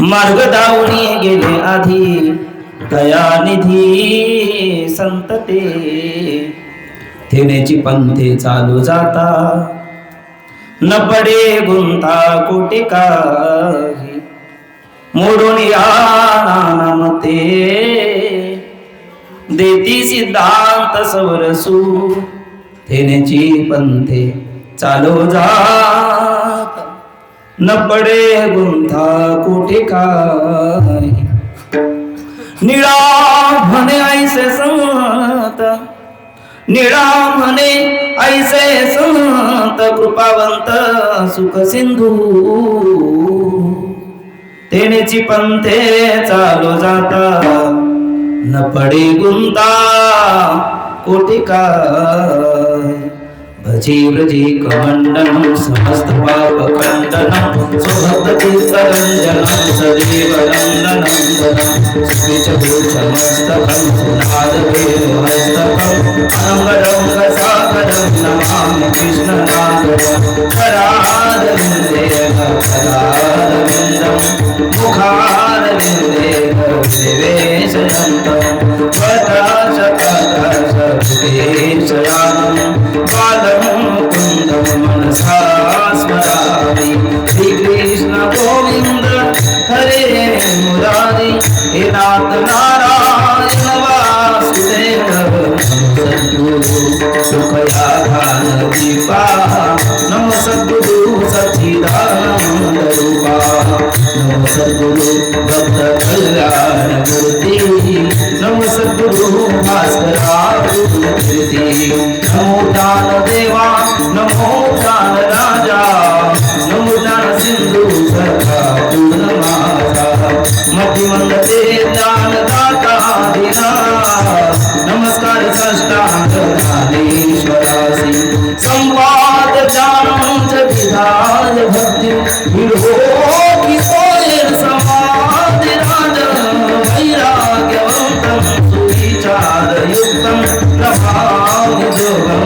मार्ग दावणी गेले आधी दयानिधी संत थेनेची पंथे चालू जाता न पडे गुंता कोटे काही मोडून या नामते देती सिद्धांत सवरसू थेनेची पंथे चालू जात न पडे गुंता कोटे काही निळा म्हणे ऐसे संत निळा म्हणे ऐसे संत कृपावंत सुख सिंधू तेनेची पंथे चालू जाता न पडे गुंता कोटी काय भजी व्रजी कमंडनं समस्त पाप खंडनं सुभक्त तीर्थरंजनं सदैव नंदनंदनं सुखिच भूषमस्तकं सुनादवेवहस्तकं अनंगडं नमामि कृष्णनागरं करारविन्दे करारविन्दं मुखारविन्दे सेवेशयन्तं वटाशतशतशयानं मुकुंदं मनसा स्मरामि श्री कृष्ण गोविंद हरे मुरारी हे नाथ नारायण वासुदेव सद्गुरु सुखया धान दीपा नमो सद्गुरु सच्चिदानंद रूपा नमो सद्गुरु भक्त कल्याण मूर्ति नमो सद्गुरु भास्करा कीर्ति नमो दान देवा नमो दान राजा नमो दान सिंधु सखा पूर्ण माझा मतिमंद ते दान दाता दिना नमस्कार साष्टांग ज्ञानेश्वरासी संवाद ज्ञानंच विधाय भक्ति विढो की सोयेर समाधि राज वैराग्यवंतं सुविचारयुक्तं नमामि जोगं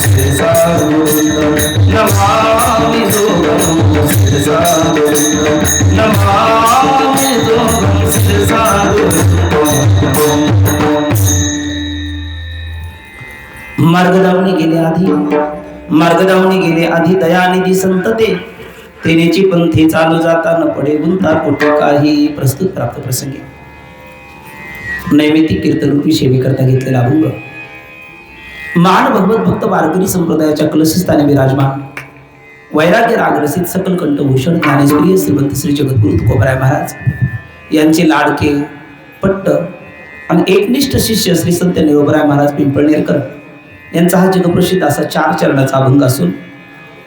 श्रीसाधुतं नमामि जोगं श्रीसाधुतं नमामि जोगं श्रीसाधुतं मार्गदावणी गेले आधी दयानिधी संत तेनेची पंथी चालू जाता न पडे गुंता कोटे काही प्रस्तुत प्राप्त प्रसंगी नैमित्तिक कीर्तनरूपी सेवेकरता घेतलेला अभंग महान भगवत भक्त वारकरी संप्रदायाच्या कलशस्थानी विराजमान वैराग्य रागरसित सकल कंठभूषण ज्ञानेश्वरी श्रीमंत श्री जगद्गुरु तुकोबराय महाराज यांचे लाडके पट्ट आणि एकनिष्ठ शिष्य श्री संत निरोबराय महाराज पिंपळनेरकर यांचा हा जगप्रसिद्ध असा 4 चरणाचा अभंग असून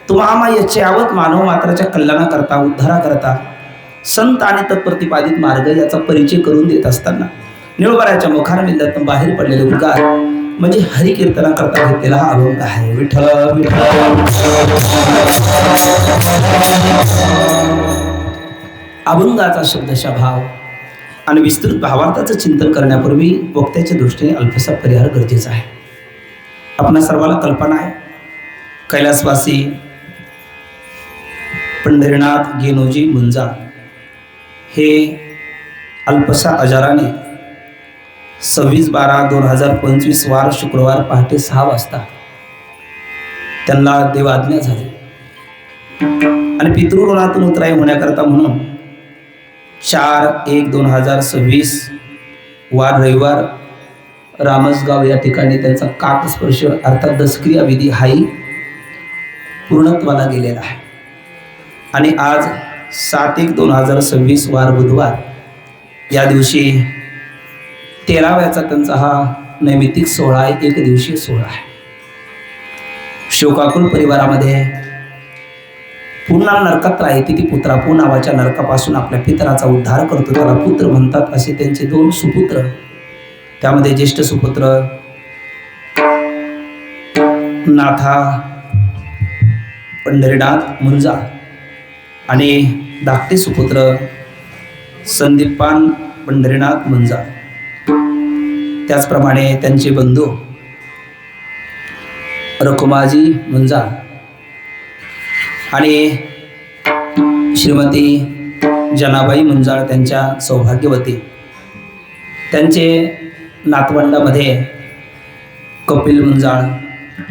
तुम्हा याच्यावत मानव मात्राच्या कल्याणाकरता उद्धाराकरता संत आणि तत्प्रतिपादित मार्ग याचा परिचय करून देत असताना निरोबराच्या मुखारविंदातून बाहेर पडलेले उद्गार म्हणजे हरिकीर्तनाकरता घेतलेला हा अभंग आहे. विठ्ठल विठ्ठल. अभंगाचा शब्दशः भाव आणि विस्तृत भावार्थाचं चिंतन करण्यापूर्वी वक्त्याच्या दृष्टीने अल्पसा परिहार गरजेचा आहे. आपणा सर्वाला कल्पना आहे कैलासवासी पंढरीनाथ गेनोजी मुंजा हे अल्पसा आजाराने 26/12/2025 वार शुक्रवार पहाटे 6 वाजता त्यांना देवाज्ञा झाली आणि पितृऋणातून उतराई होण्याकरता म्हणून 4/1/2026 वार रविवार रामसगाव या ठिकाणी त्यांचा काकस्पर्श अर्थात दशक्रिया विधी हाही पूर्णत्वाला गेलेला आहे आणि आज 7/1/2026 वार बुधवार या दिवशी 13व्याचा त्यांचा हा नैमित्तिक सोहळा आहे. 1 दिवसीय सोहळा आहे. शोकाकुल परिवारामध्ये पुन्हा नरकात राहते ती पुत्रापू नावाच्या नरकापासून आपल्या पितराचा उद्धार करतो त्याला पुत्र म्हणतात. असे त्यांचे 2 सुपुत्र त्यामध्ये ज्येष्ठ सुपुत्र नाथा पंढरीनाथ मुंजा आणि धाकटे सुपुत्र संदीपान पंढरीनाथ मुंजा. त्याचप्रमाणे त्यांचे बंधू रखुमाजी मुंजा आणि श्रीमती जनाबाई मुंजाळ त्यांच्या सौभाग्यवती. त्यांचे नातवंडामध्ये कपिल मुंजाळ,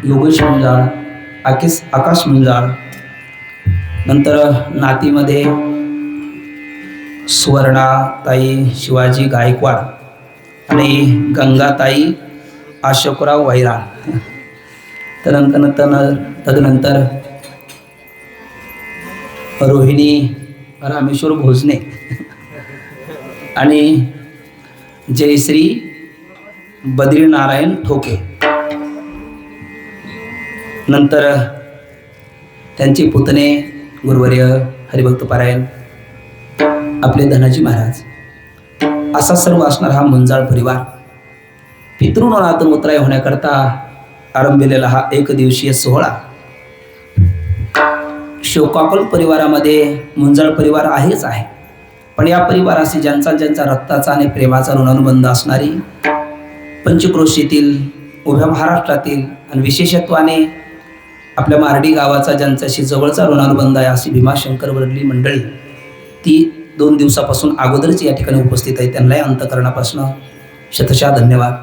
योगेश मुंजाळ, आकाश मुंजाळ, नंतर नातीमध्ये सुवर्णाताई शिवाजी गायकवाड आणि गंगाताई अशोकराव वैराळ. तदनंतर रोहिणी रामेश्वर भोजने आणि जयश्री बद्रीनारायण ठोके. नंतर त्यांचे पुतणे गुरुवर्य हरिभक्त पारायण, आपले धनाजी महाराज, असा सर्व असणारा हा मुंजाळ परिवार पितृऋणातून उतराय होण्याकरता आरंभिलेला हा एक दिवसीय सोहळा. शोकाकुल परिवारामध्ये मुंजाळ परिवार आहेच आहे, पण या परिवाराशी ज्यांचा रक्ताचा आणि प्रेमाचा ऋणानुबंध असणारी पंचक्रोशीतील, उभ्या महाराष्ट्रातील आणि विशेषत्वाने आपल्या मार्डी गावाचा ज्यांच्याशी जवळचा ऋणानुबंध आहे अशी भीमाशंकर वर्गली मंडळी, ती 2 दिवसापासून अगोदरच या ठिकाणी उपस्थित आहे. त्यांनाही अंतःकरणापासून शतशः धन्यवाद.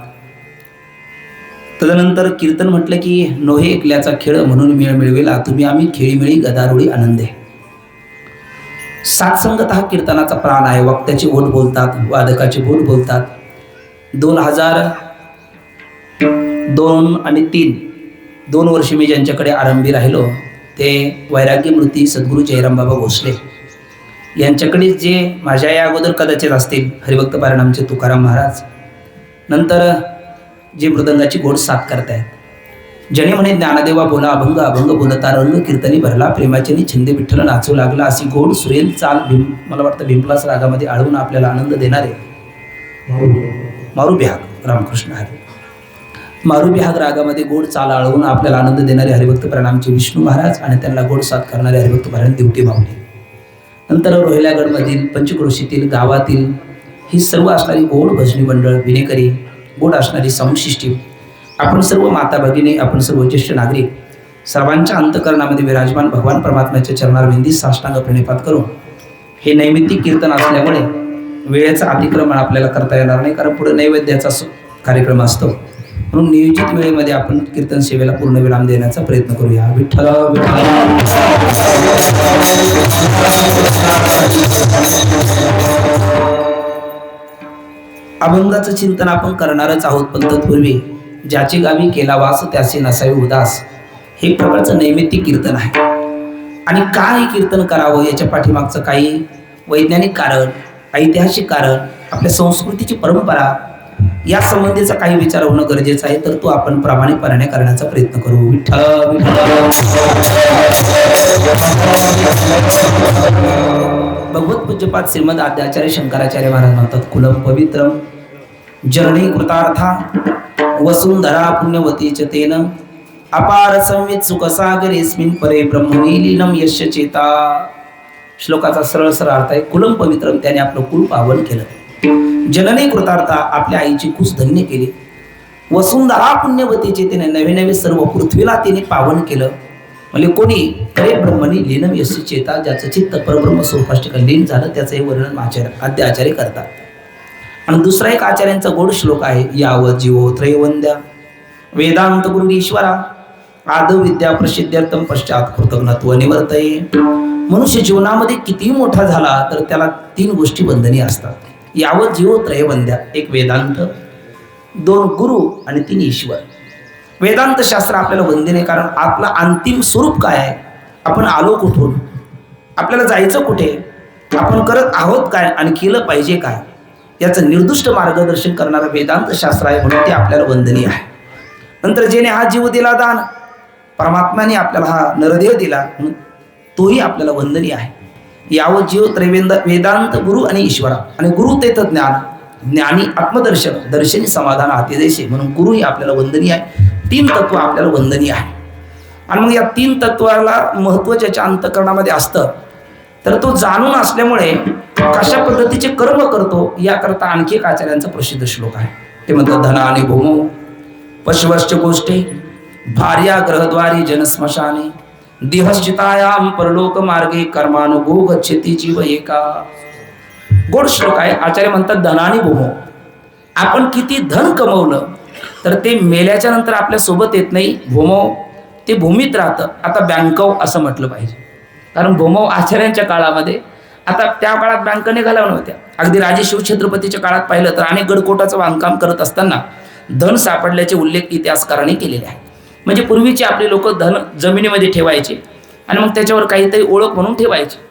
तदनंतर कीर्तन म्हटलं की नोहे ऐकल्याचा खेळ म्हणून मेळ मिळवेला तुम्ही आम्ही खेळीमेळी गदारोळी आनंदे. साथसंगत हा कीर्तनाचा प्राण आहे. वक्त्याचे ओठ बोलतात, वादकाचे बोट बोलतात. 2002 आणि 3 2 वर्ष मी ज्यांच्याकडे आरंभी राहिलो ते वैराग्यमूर्ती सद्गुरू जयरामबाबा भोसले यांच्याकडे, जे माझ्या या अगोदर कदाचित असतील हरिभक्त पारायण आमचे तुकाराम महाराज. नंतर जे मृदंगाची गोड साथ करतायत, जणे म्हणे ज्ञानदेवा बोला अभंग, अभंग बोलता रंग, कीर्तनी भरला प्रेमाचे छंदे विठ्ठल नाचू लागला, अशी गोड सुरेल चाल मला वाटतं भिंपलास रागामध्ये आळवून आपल्याला आनंद देणारे मारू बिहाग रामकृष्ण हरी, मारू बिहाग रागामध्ये गोड चाल आळवून आपल्याला आनंद देणारे हरिभक्त पारायण आमचे विष्णू महाराज आणि त्यांना गोड साथ करणारे हरिभक्त पारायण दिवटी माऊली. नंतर रोहिल्यागडमधील, पंचक्रोशीतील, गावातील ही सर्व असणारी गोड भजनी मंडळ, विनेकरी, गोड असणारी साऊंड सिस्टीम, आपण सर्व माता भगिनी, आपण सर्व ज्येष्ठ नागरिक, सर्वांच्या अंतःकरणामध्ये विराजमान भगवान परमात्म्याच्या चरणारविंदी साष्टांग प्रणिपात करून हे नैमित्तिक कीर्तन असल्यामुळे वेळेचं अतिक्रमण आपल्याला करता येणार नाही, कारण पुढे नैवेद्याचा कार्यक्रम असतो. म्हणून नियोजित वेळेमध्ये आपण कीर्तन सेवेला पूर्ण विराम देण्याचा प्रयत्न करूया. विठ्ठल अभंगाचं चिंतन आपण करणारच आहोत, पण तत्पूर्वी ज्याची गावी केला वास त्याचे नसावे उदास, हे प्रकारचं नैमित्तिक कीर्तन आहे. आणि का हे कीर्तन करावं याच्या पाठीमागचं काही वैज्ञानिक कारण, ऐतिहासिक कारण, आपल्या संस्कृतीची परंपरा या संबंधीचा काही विचार होणं गरजेचं आहे. तर तो आपण प्रामाणिकपणे करण्याचा प्रयत्न करू. विठ्ठल भगवत पूज्यपाद श्रीमद आद्याचार्य शंकराचार्य महाराज म्हणतात, कुलम पवित्रम जननी कृतार्था वसुंधरा पुण्यवतीच तेन अपार संवित सुखसागरेस्मिन परे ब्रह्मणी लीनम यस्य चेता. श्लोकाचा सरळ अर्थ आहे, कुलम पवित्रम, त्याने आपलं कुल पावन केलं. जननी कृतार्था, आपल्या आईची कुस धन्य केली. वसुंधरा पुण्यवतीचे, तिने नवे नवे सर्व पृथ्वीला तिने पावन केलं. म्हणजे कोणी परे ब्रह्मणी लीनम यस्य चेता, ज्याचं चित्त परब्रह्म स्वरूपास ठिकाणी लीन झालं, त्याचं हे वर्णन आद्य आचार्य करतात. आणि दुसरा एक आचार्यांचा गोड श्लोक आहे, यावत जीवो त्रयवंद्या वेदांत गुरु ईश्वरा आदव विद्या प्रसिद्ध्यर्थम पश्चात कृतज्ञत्व निवर्तये. मनुष्य जीवनामध्ये किती मोठा झाला तर त्याला 3 गोष्टी बंधनी असतात. यावत जीवो त्रयवंद्या, एक वेदांत, 2 गुरु आणि 3 ईश्वर. वेदांत शास्त्र आपल्याला वंदनीय, कारण आपला अंतिम स्वरूप काय आहे, आपण आलो कुठून, आपल्याला जायचं कुठे, आपण करत आहोत काय आणि केलं पाहिजे काय, याचं निर्दिष्ट मार्गदर्शन करणारं वेदांत शास्त्र आहे, म्हणून ते आपल्याला वंदनीय आहे. नंतर जेणे हा जीव दिला दान, परमात्म्याने आपल्याला हा नरदेह दिला, म्हणून तोही आपल्याला वंदनीय आहे. यावत जीव वेदांत गुरु आणि ईश्वरा. आणि गुरु तेथ ज्ञान, ज्ञानी आत्मदर्शन, दर्शनी समाधान अतिदेशे, म्हणून गुरुही आपल्याला वंदनीय आहे. 3 तत्व आपल्याला वंदनीय आहे. आणि मग या 3 तत्वाला महत्त्व ज्याच्या अंतःकरणामध्ये असतं तर तो जाणून असल्यामुळे कशा पद्धतीचे कर्म करतो याकरता आणखी एक आचार्यांचा प्रसिद्ध श्लोक आहे. ते म्हणतात, धना आणि भूमो पशुवश्च गोष्टी भार्या ग्रहद्वारी जनस्मशाने देहश्चितायाम परलोक मार्गे कर्मानुगो गच्छति जीव एका. गोड श्लोक आहे. आचार्य म्हणतात धनानी भूमो. आपण किती धन कमवलं तर ते मेल्याच्या नंतर आपल्या सोबत येत नाही. भूमो ते भूमीत राहतं. आता बँकव असं म्हटलं पाहिजे, कारण भूमो आचार्यांच्या काळामध्ये, आता त्या काळात बँका निघाल्या नव्हत्या. अगदी राजे शिवछत्रपतीच्या काळात पाहिलं तर अनेक गडकोटाचं बांधकाम करत असताना धन सापडल्याचे उल्लेख इतिहासकारांनी केलेले आहेत. म्हणजे पूर्वीचे आपले लोक धन जमिनीमध्ये ठेवायचे आणि मग त्याच्यावर काहीतरी ओळख म्हणून ठेवायचे.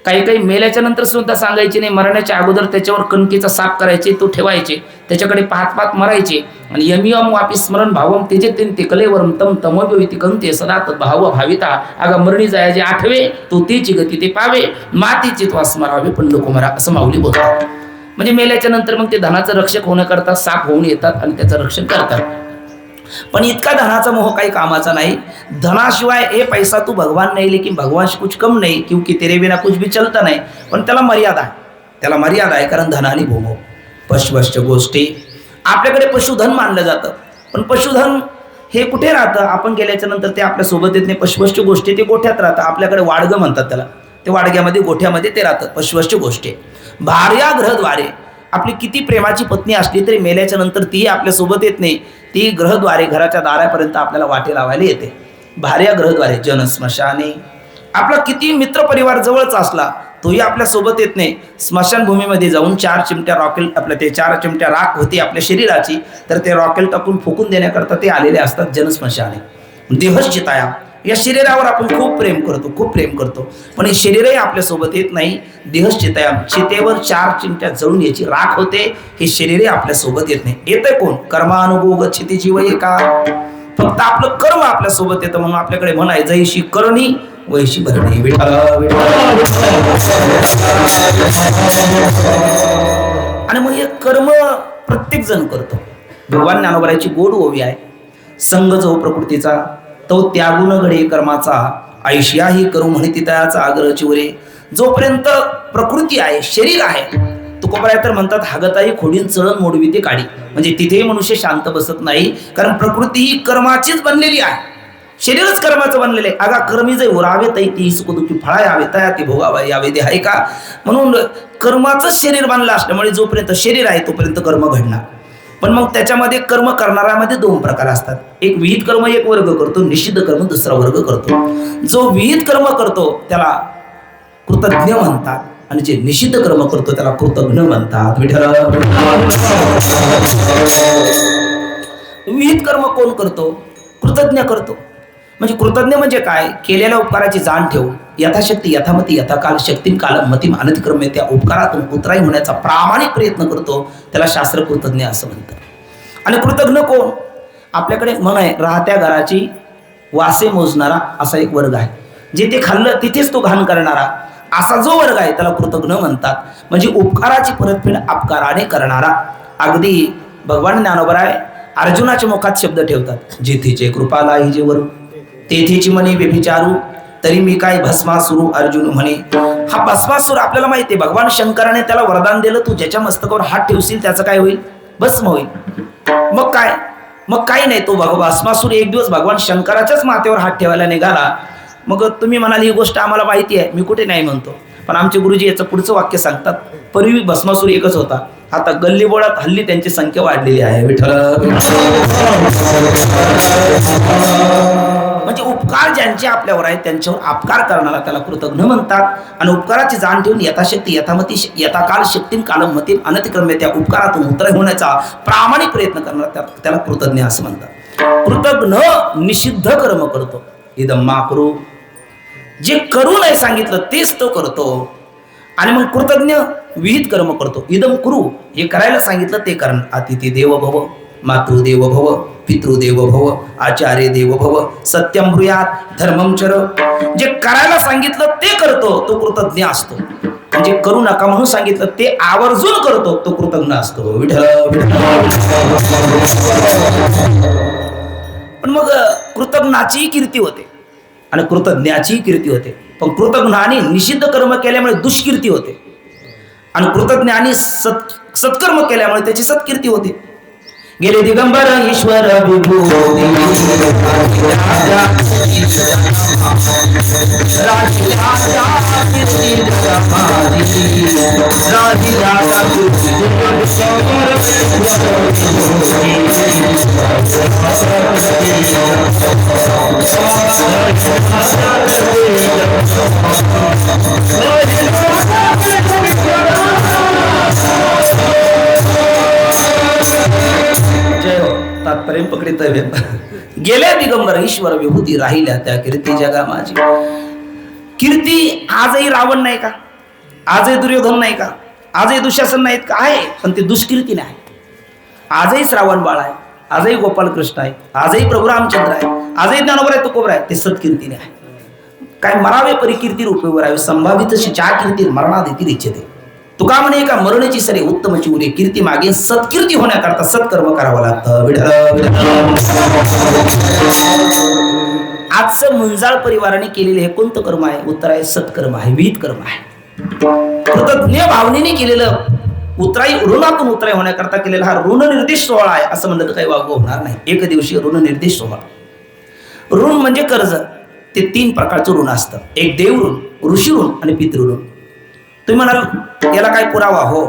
काही काही मेल्याच्या नंतर सुद्धा सांगायचे नाही, मरण्याच्या अगोदर त्याच्यावर कणकीचा साप करायचे, तो ठेवायचे, त्याच्याकडे पाहत पाहत मरायचे. आणि यमियम वापी स्मरण भावम तेजे ते कलेवरम तम तमोविती कंते सदा भाव भाविता. अगा मरणी जायचे आठवे तो तेची गती ते पावे, मातीचे तो स्मरावे पण नको मरा, असं माऊली बोलतात. म्हणजे मेल्याच्या नंतर मग ते धनाचं रक्षक होण्याकरता साप होऊन येतात आणि त्याचं रक्षण करतात. पण इतका धनाचा मोह काही कामाचा नाही. धनाशिवाय ए पैसा तू भगवान नाही, लेकिन भगवान से कुछ कम नहीं, क्योंकि तेरे बिना कुछ भी चलता नाही. पण त्याला मर्यादा आहे, त्याला मर्यादा आहे, कारण धनाने भोमो. पशुवश्च गोष्टी, आपल्याकडे पशुधन मानलं जातं, पण पशुधन हे कुठे राहतं? आपण गेल्याच्या नंतर ते आपल्या सोबत येत नाही. पशुवश्च गोष्टी ते गोठ्यात राहतं. आपल्याकडे वाडगं म्हणतात त्याला, ते वाडग्यामध्ये गोठ्यामध्ये ते राहतं. पशुवश्च गोष्टी. भार्या ग्रहद्वारे, आपली किती प्रेमाची पत्नी असली तरी मेल्याच्या नंतर ती आपल्यासोबत येत नाही. ती ग्रहद्वारे घराच्या दारापर्यंत आपल्याला वाटे लावायला येते. भार्या ग्रहद्वारे. जन स्मशाने, आपला किती मित्रपरिवार जवळचा असला तोही आपल्यासोबत येत नाही. स्मशानभूमीमध्ये जाऊन 4 चिमट्या रॉकेल, आपल्या ते 4 चिमट्या राख होती आपल्या शरीराची, तर ते रॉकेल टाकून फुकून देण्याकरता ते आलेले असतात. जनस्मशाने. देहश्चिताया, या शरीरावर आपण खूप प्रेम करतो, खूप प्रेम करतो, पण हे शरीरही आपल्यासोबत येत नाही. देहश्चिताया, चितेवर 4 चिमट्या जळून याची राख होते, हे शरीरही आपल्यासोबत येत नाही. येतंय कोण? कर्मानुगो गच्छति जीव एका. फक्त आपलं कर्म आपल्यासोबत येतं. म्हणून आपल्याकडे म्हणाय जैशी करणी वैशी भरणी. विठ्ठल आणि मग हे कर्म प्रत्येक जण करतो. भगवान ज्ञानोबराची गोड ओवी आहे. संग जो प्रकृतीचा तो त्यागुण घडे कर्माचा, ऐशियाही करू म्हणती तयाचा आग्रह चिवरे. जोपर्यंत प्रकृती आहे, शरीर आहे, तुकोबराय तर म्हणतात हागताही खोडीन चळण मोडवी ते काढी. म्हणजे तिथेही मनुष्य शांत बसत नाही, कारण प्रकृती ही कर्माचीच बनलेली आहे. शरीरच कर्माचं बनलेलं आहे. अगा कर्मी जे उरावे तै ती सुखदुःखी फळा यावे तया ती भोगावा यावे ते आहे का? म्हणून कर्माचंच शरीर बांधलं असल्यामुळे जोपर्यंत शरीर आहे तोपर्यंत कर्म घडणार. पण मग त्याच्यामध्ये कर्म करणाऱ्यामध्ये 2 प्रकार असतात. एक विहित कर्म एक वर्ग करतो, निषिद्ध कर्म दुसरा वर्ग करतो. जो विहित कर्म करतो त्याला कृतज्ञ म्हणतात, आणि जे निषिद्ध कर्म करतो त्याला कृतज्ञ म्हणतात. विठ्ठल. विहित कर्म कोण करतो? कृतज्ञ करतो. म्हणजे कृतज्ञ म्हणजे काय? केलेल्या उपकाराची जाण ठेवून यथाशक्ती यथामती यथाकाल शक्तीन कालम मतीम अनतिक्रम्य त्या उपकारातून उतराई होण्याचा प्रामाणिक प्रयत्न करतो, त्याला शास्त्र कृतज्ञ असं म्हणतं. आणि कृतज्ञ कोण? आपल्याकडे म्हण आहे, राहत्या घराची वासे मोजणारा असा एक वर्ग आहे. जे ते खाल्लं तिथेच तो घाण करणारा, असा जो वर्ग आहे त्याला कृतज्ञ म्हणतात. म्हणजे उपकाराची परतफेड अपकाराने करणारा. अगदी भगवान ज्ञानोबराय अर्जुनाच्या मुखात शब्द ठेवतात, जेथेचे कृपाला हिजे वरू तेथेची म्हणे व्यभिचारू, तरी मी काय भस्मासुरू अर्जुन म्हणे. हा भस्मासूर आपल्याला माहिती आहे, भगवान शंकराने त्याला वरदान दिलं, तू ज्याच्या मस्तकावर हात ठेवशील त्याचं काय होईल? भस्म होईल. मग काय? मग काही नाही. तो भस्मासूर एक दिवस भगवान शंकराच्याच माथेवर हात ठेवायला निघाला. मग तुम्ही म्हणाल ही गोष्ट आम्हाला माहिती आहे, मी कुठे नाही म्हणतो, पण आमचे गुरुजी याचं पुढचं वाक्य सांगतात, पूर्वी भस्मासूर एकच होता, आता गल्लीबोळात हल्ली त्यांची संख्या वाढलेली आहे. विठ्ठल. म्हणजे उपकार ज्यांचे आपल्यावर आहेत त्यांच्यावर अपकार करणारा त्याला कृतज्ञ म्हणतात. आणि उपकाराची जाण ठेवून यथाशक्ती यथामती यथाकाल शक्तीन कालम मतीम अनतिक्रम्य त्या उपकारातून उतराई होण्याचा प्रामाणिक प्रयत्न करणारा त्याला कृतज्ञ असं म्हणतात. कृतज्ञ निषिद्ध कर्म करतो. इदम मा करू, जे करू नाही सांगितलं तेच तो करतो. आणि मग कृतज्ञ विहित कर्म करतो. इदम कुरु, हे करायला सांगितलं ते करण. अतिथी देव भव, मातृदेव भव, पितृदेव भव, आचार्य देव भव, सत्यम ब्रूयात, धर्मम चर. जे करायला सांगितलं ते करतो तो कृतज्ञ असतो. म्हणजे करू नका म्हणून सांगितलं ते आवर्जून करतो तो कृतज्ञ असतो. विठ्ठल. पण मग कृतज्ञाची कीर्ती होते आणि कृतज्ञाची कीर्ती होते. पण कृतज्ञानी निषिद्ध कर्म केल्यामुळे दुष्कीर्ती होते, आणि कृतज्ञानी सत्कर्म केल्यामुळे त्याची सत्कीर्ती होते. गेले दिगंबर ईश्वर विभूती जय हो तात्पर्य पकडितव्य गेल्या दिगंबर ईश्वर विभूती राहिल्या त्या कीर्ती जगा माझी. कीर्ती आजही रावण नाही का, आजही दुर्योधन नाही का, आजही दुःशासन नाहीत का, आहे पण ते दुष्कीर्ती नाही. आजही श्रावण बाळ आहे, आजही गोपाल कृष्ण आहे, आजही प्रभू रामचंद्र आहे, आजही ज्ञानोबर आहे, तुकोबर आहे, ते सत्कीर्तीने आहे. काय मरावे परिकीर्ती रूपेवर आहे संभावित च्या कीर्ती मरणादेखील इच्छिते. तुका म्हणे का मरणची सरे उत्तमची उरे कीर्ती मागे सत्कीर्ती होण्याकरता सत्कर्म करावं लागतं. आजचं मुंजाळ परिवाराने केलेले हे कोणतं कर्म आहे? उत्तर आहे सत्कर्म आहे, विहित कर्म आहे. कृतज्ञ भावनेने केलेलं उतराई ऋणातून उतराई होण्याकरता केलेला हा ऋण निर्देश सोहळा आहे असं म्हणलं तर काही वावग होणार नाही. एक दिवशी ऋण निर्देश सोहळा. ऋण म्हणजे कर्ज. ते 3 प्रकारचं ऋण असतं. एक देव ऋण, ऋषी ऋण आणि पितृ ऋण. तुम्ही म्हणाल याला काय पुरावा? हो,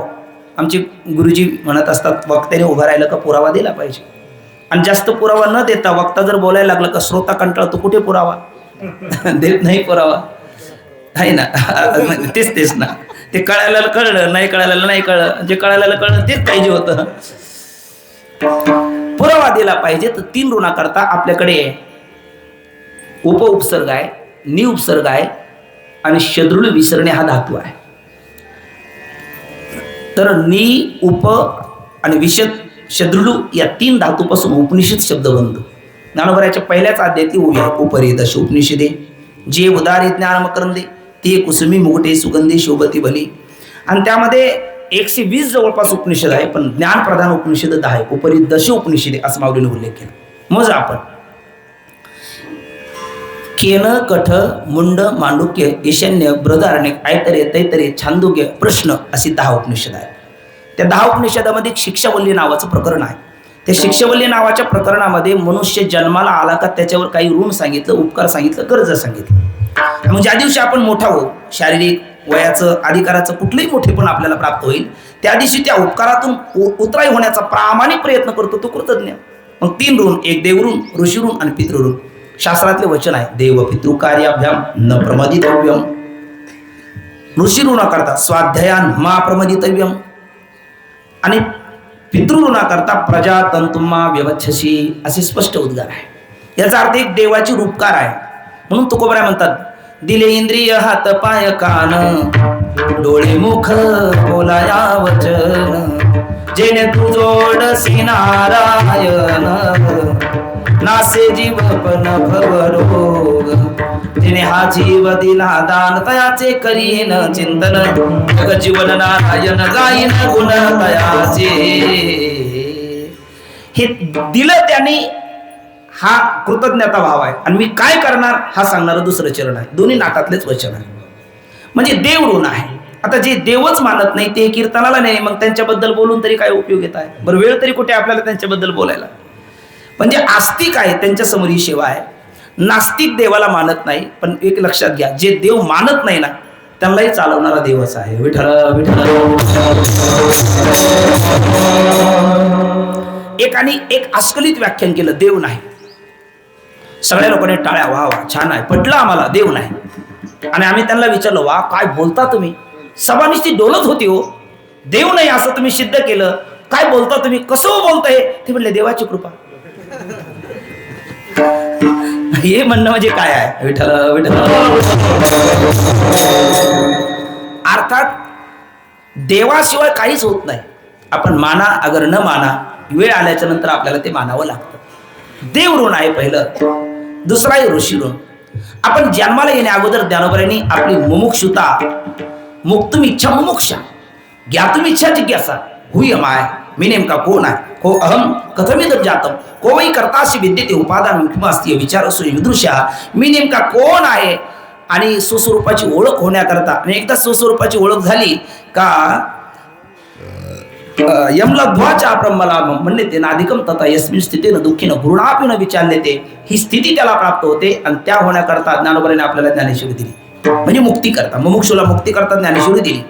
आमचे गुरुजी म्हणत असतात वक्त्याने उभं राहिलं का पुरावा दिला पाहिजे. आणि जास्त पुरावा न देता वक्ता जर बोलायला लागलं का श्रोता कंटाळतो, कुठे पुरावा देत नाही पुरावा आहे ना. तेच ना, ते कळायला कळलं, नाही कळायला नाही कळलं, जे कळायला कळलं तेच पाहिजे होतं. पुरावा दिला पाहिजे. तर 3 ऋणाकरता आपल्याकडे उपउपसर्ग आहे, निउपसर्ग आहे आणि शत्रुळ विसरणे हा धातू आहे. तर नि, उप आणि विशद शत्रुळू या 3 धातूपासून उपनिषद शब्द बनतो. ज्ञानोबराच्या पहिल्याच अध्यायातली उभी आहे उपरिदश उपनिषदे जे उदारी ज्ञान मकरंदे ते कुसुमी मुगटे सुगंधी शोभती भली. आणि त्यामध्ये 120 जवळपास उपनिषद आहे, पण ज्ञानप्रधान उपनिषद 10 आहे. उपरिदश उपनिषदे असं माऊलीने उल्लेख केला. मग आपण केन, कठ, मुंड, मांडुक्य, ईशान्य, बृहदारण्यक, ऐतरे, तैतरे, छांदोग्य, प्रश्न अशी 10 उपनिषद आहेत. त्या 10 उपनिषदामध्ये शिक्षावल्ली नावाचं प्रकरण आहे. त्या शिक्षावल्ली नावाच्या प्रकरणामध्ये मनुष्य जन्माला आला का त्याच्यावर काही ऋण सांगितलं, उपकार सांगितलं, कर्ज सांगितलं. मग ज्या दिवशी आपण मोठा होऊ, शारीरिक वयाचं अधिकाराचं कुठलंही मोठेपण आपल्याला प्राप्त होईल, त्या दिवशी त्या उपकारातून उतराई होण्याचा प्रामाणिक प्रयत्न करतो तो कृतज्ञ. मग 3 ऋण, एक देवऋण, ऋषी ऋण आणि पितृ ऋण. शास्त्रातले वचन आहे देव पितृ कार्याभ्याम न प्रमदितव्यम. ऋषी ऋणाकरता स्वाध्यायान मा प्रमदितव्यम आणि पितृ ऋणाकरता प्रजा तंतुमा व्यवच्छसी असे स्पष्ट उद्गार आहे. याचा अर्थ एक देवाची रूपकार आहे. म्हणून तुकोबरा म्हणतात दिले इंद्रिय हात पाय कान डोळे मुख बोलाया वचन जेणे तू जोडसी नारायण नासे जीव पण भवरोग तिने हा जीव दिला दान तयाचे करीन चिंतन जग जीवन नारायण गायन गुण तयाचे. हे दिलं त्याने हा कृतज्ञता भाव आहे. आणि मी काय करणार हा सांगणारं दुसरं चरण आहे. दोन्ही नाटातलेच वचन आहे. म्हणजे देव ऋण आहे. आता जे देवच मानत नाही ते कीर्तनाला नाही, मग त्यांच्याबद्दल बोलून तरी काय उपयोग येत आहे? बरं, वेळ तरी कुठे आपल्याला त्यांच्याबद्दल बोलायला? म्हणजे आस्तिक आहे त्यांच्या समोर ही सेवा आहे. नास्तिक देवाला मानत नाही. पण एक लक्षात घ्या, जे देव मानत नाही ना त्यांनाही चालवणारा देवच आहे. विठ्ठल विठ्ठल. एकाने एक अस्खलित व्याख्यान केलं, देव नाही. सगळ्या लोकांनी टाळ्या, वा वा छान आहे, पटलं आम्हाला, देव नाही. आणि आम्ही त्यांना विचारलं, वा काय बोलता तुम्ही? सभा नुसती डोलत होती हो. देव नाही असं तुम्ही सिद्ध केलं, काय बोलता तुम्ही, कसं बोलताय? ते म्हणले देवाची कृपा. हे म्हणणं म्हणजे काय आहे? विठ्ठल विठ्ठल. अर्थात देवाशिवाय काहीच होत नाही. आपण माना अगर न माना, वेळ आल्याच्या नंतर आपल्याला ते मानावं लागतं. देव ऋण आहे पहिलं. दुसरा आहे ऋषी ऋण. आपण जन्माला येण्या अगोदर ज्ञानोबरांनी आपली मुमुक्षुता, मुक्तुम इच्छा मुमुक्षा, ज्ञातुम इच्छा जिज्ञासा, हुय माय, मी नेमका कोण आहे, को अहम कथमिदं जातम, को वै कर्तासि विद्यते उपादान किंवास्ति विचारसु विदृश्या, मी नेमका कोण आहे आणि स्वस्वरूपाची ओळख होण्याकरता. आणि एकदा स्वस्वरूपाची ओळख झाली का यमला ध्वाच्या ब्रह्मला म्हणले ते नाधिकम तथा यस्मिन स्थितीनं दुःखीनं गुरुणापिन विचारले ते, ही स्थिती त्याला प्राप्त होते आणि त्या होण्याकरता ज्ञानोबराने आपल्याला ज्ञानेश्वरी दिली, म्हणजे मुक्ती करता, मुमुक्षुला मुक्ती करता ज्ञानेश्वरी दिली.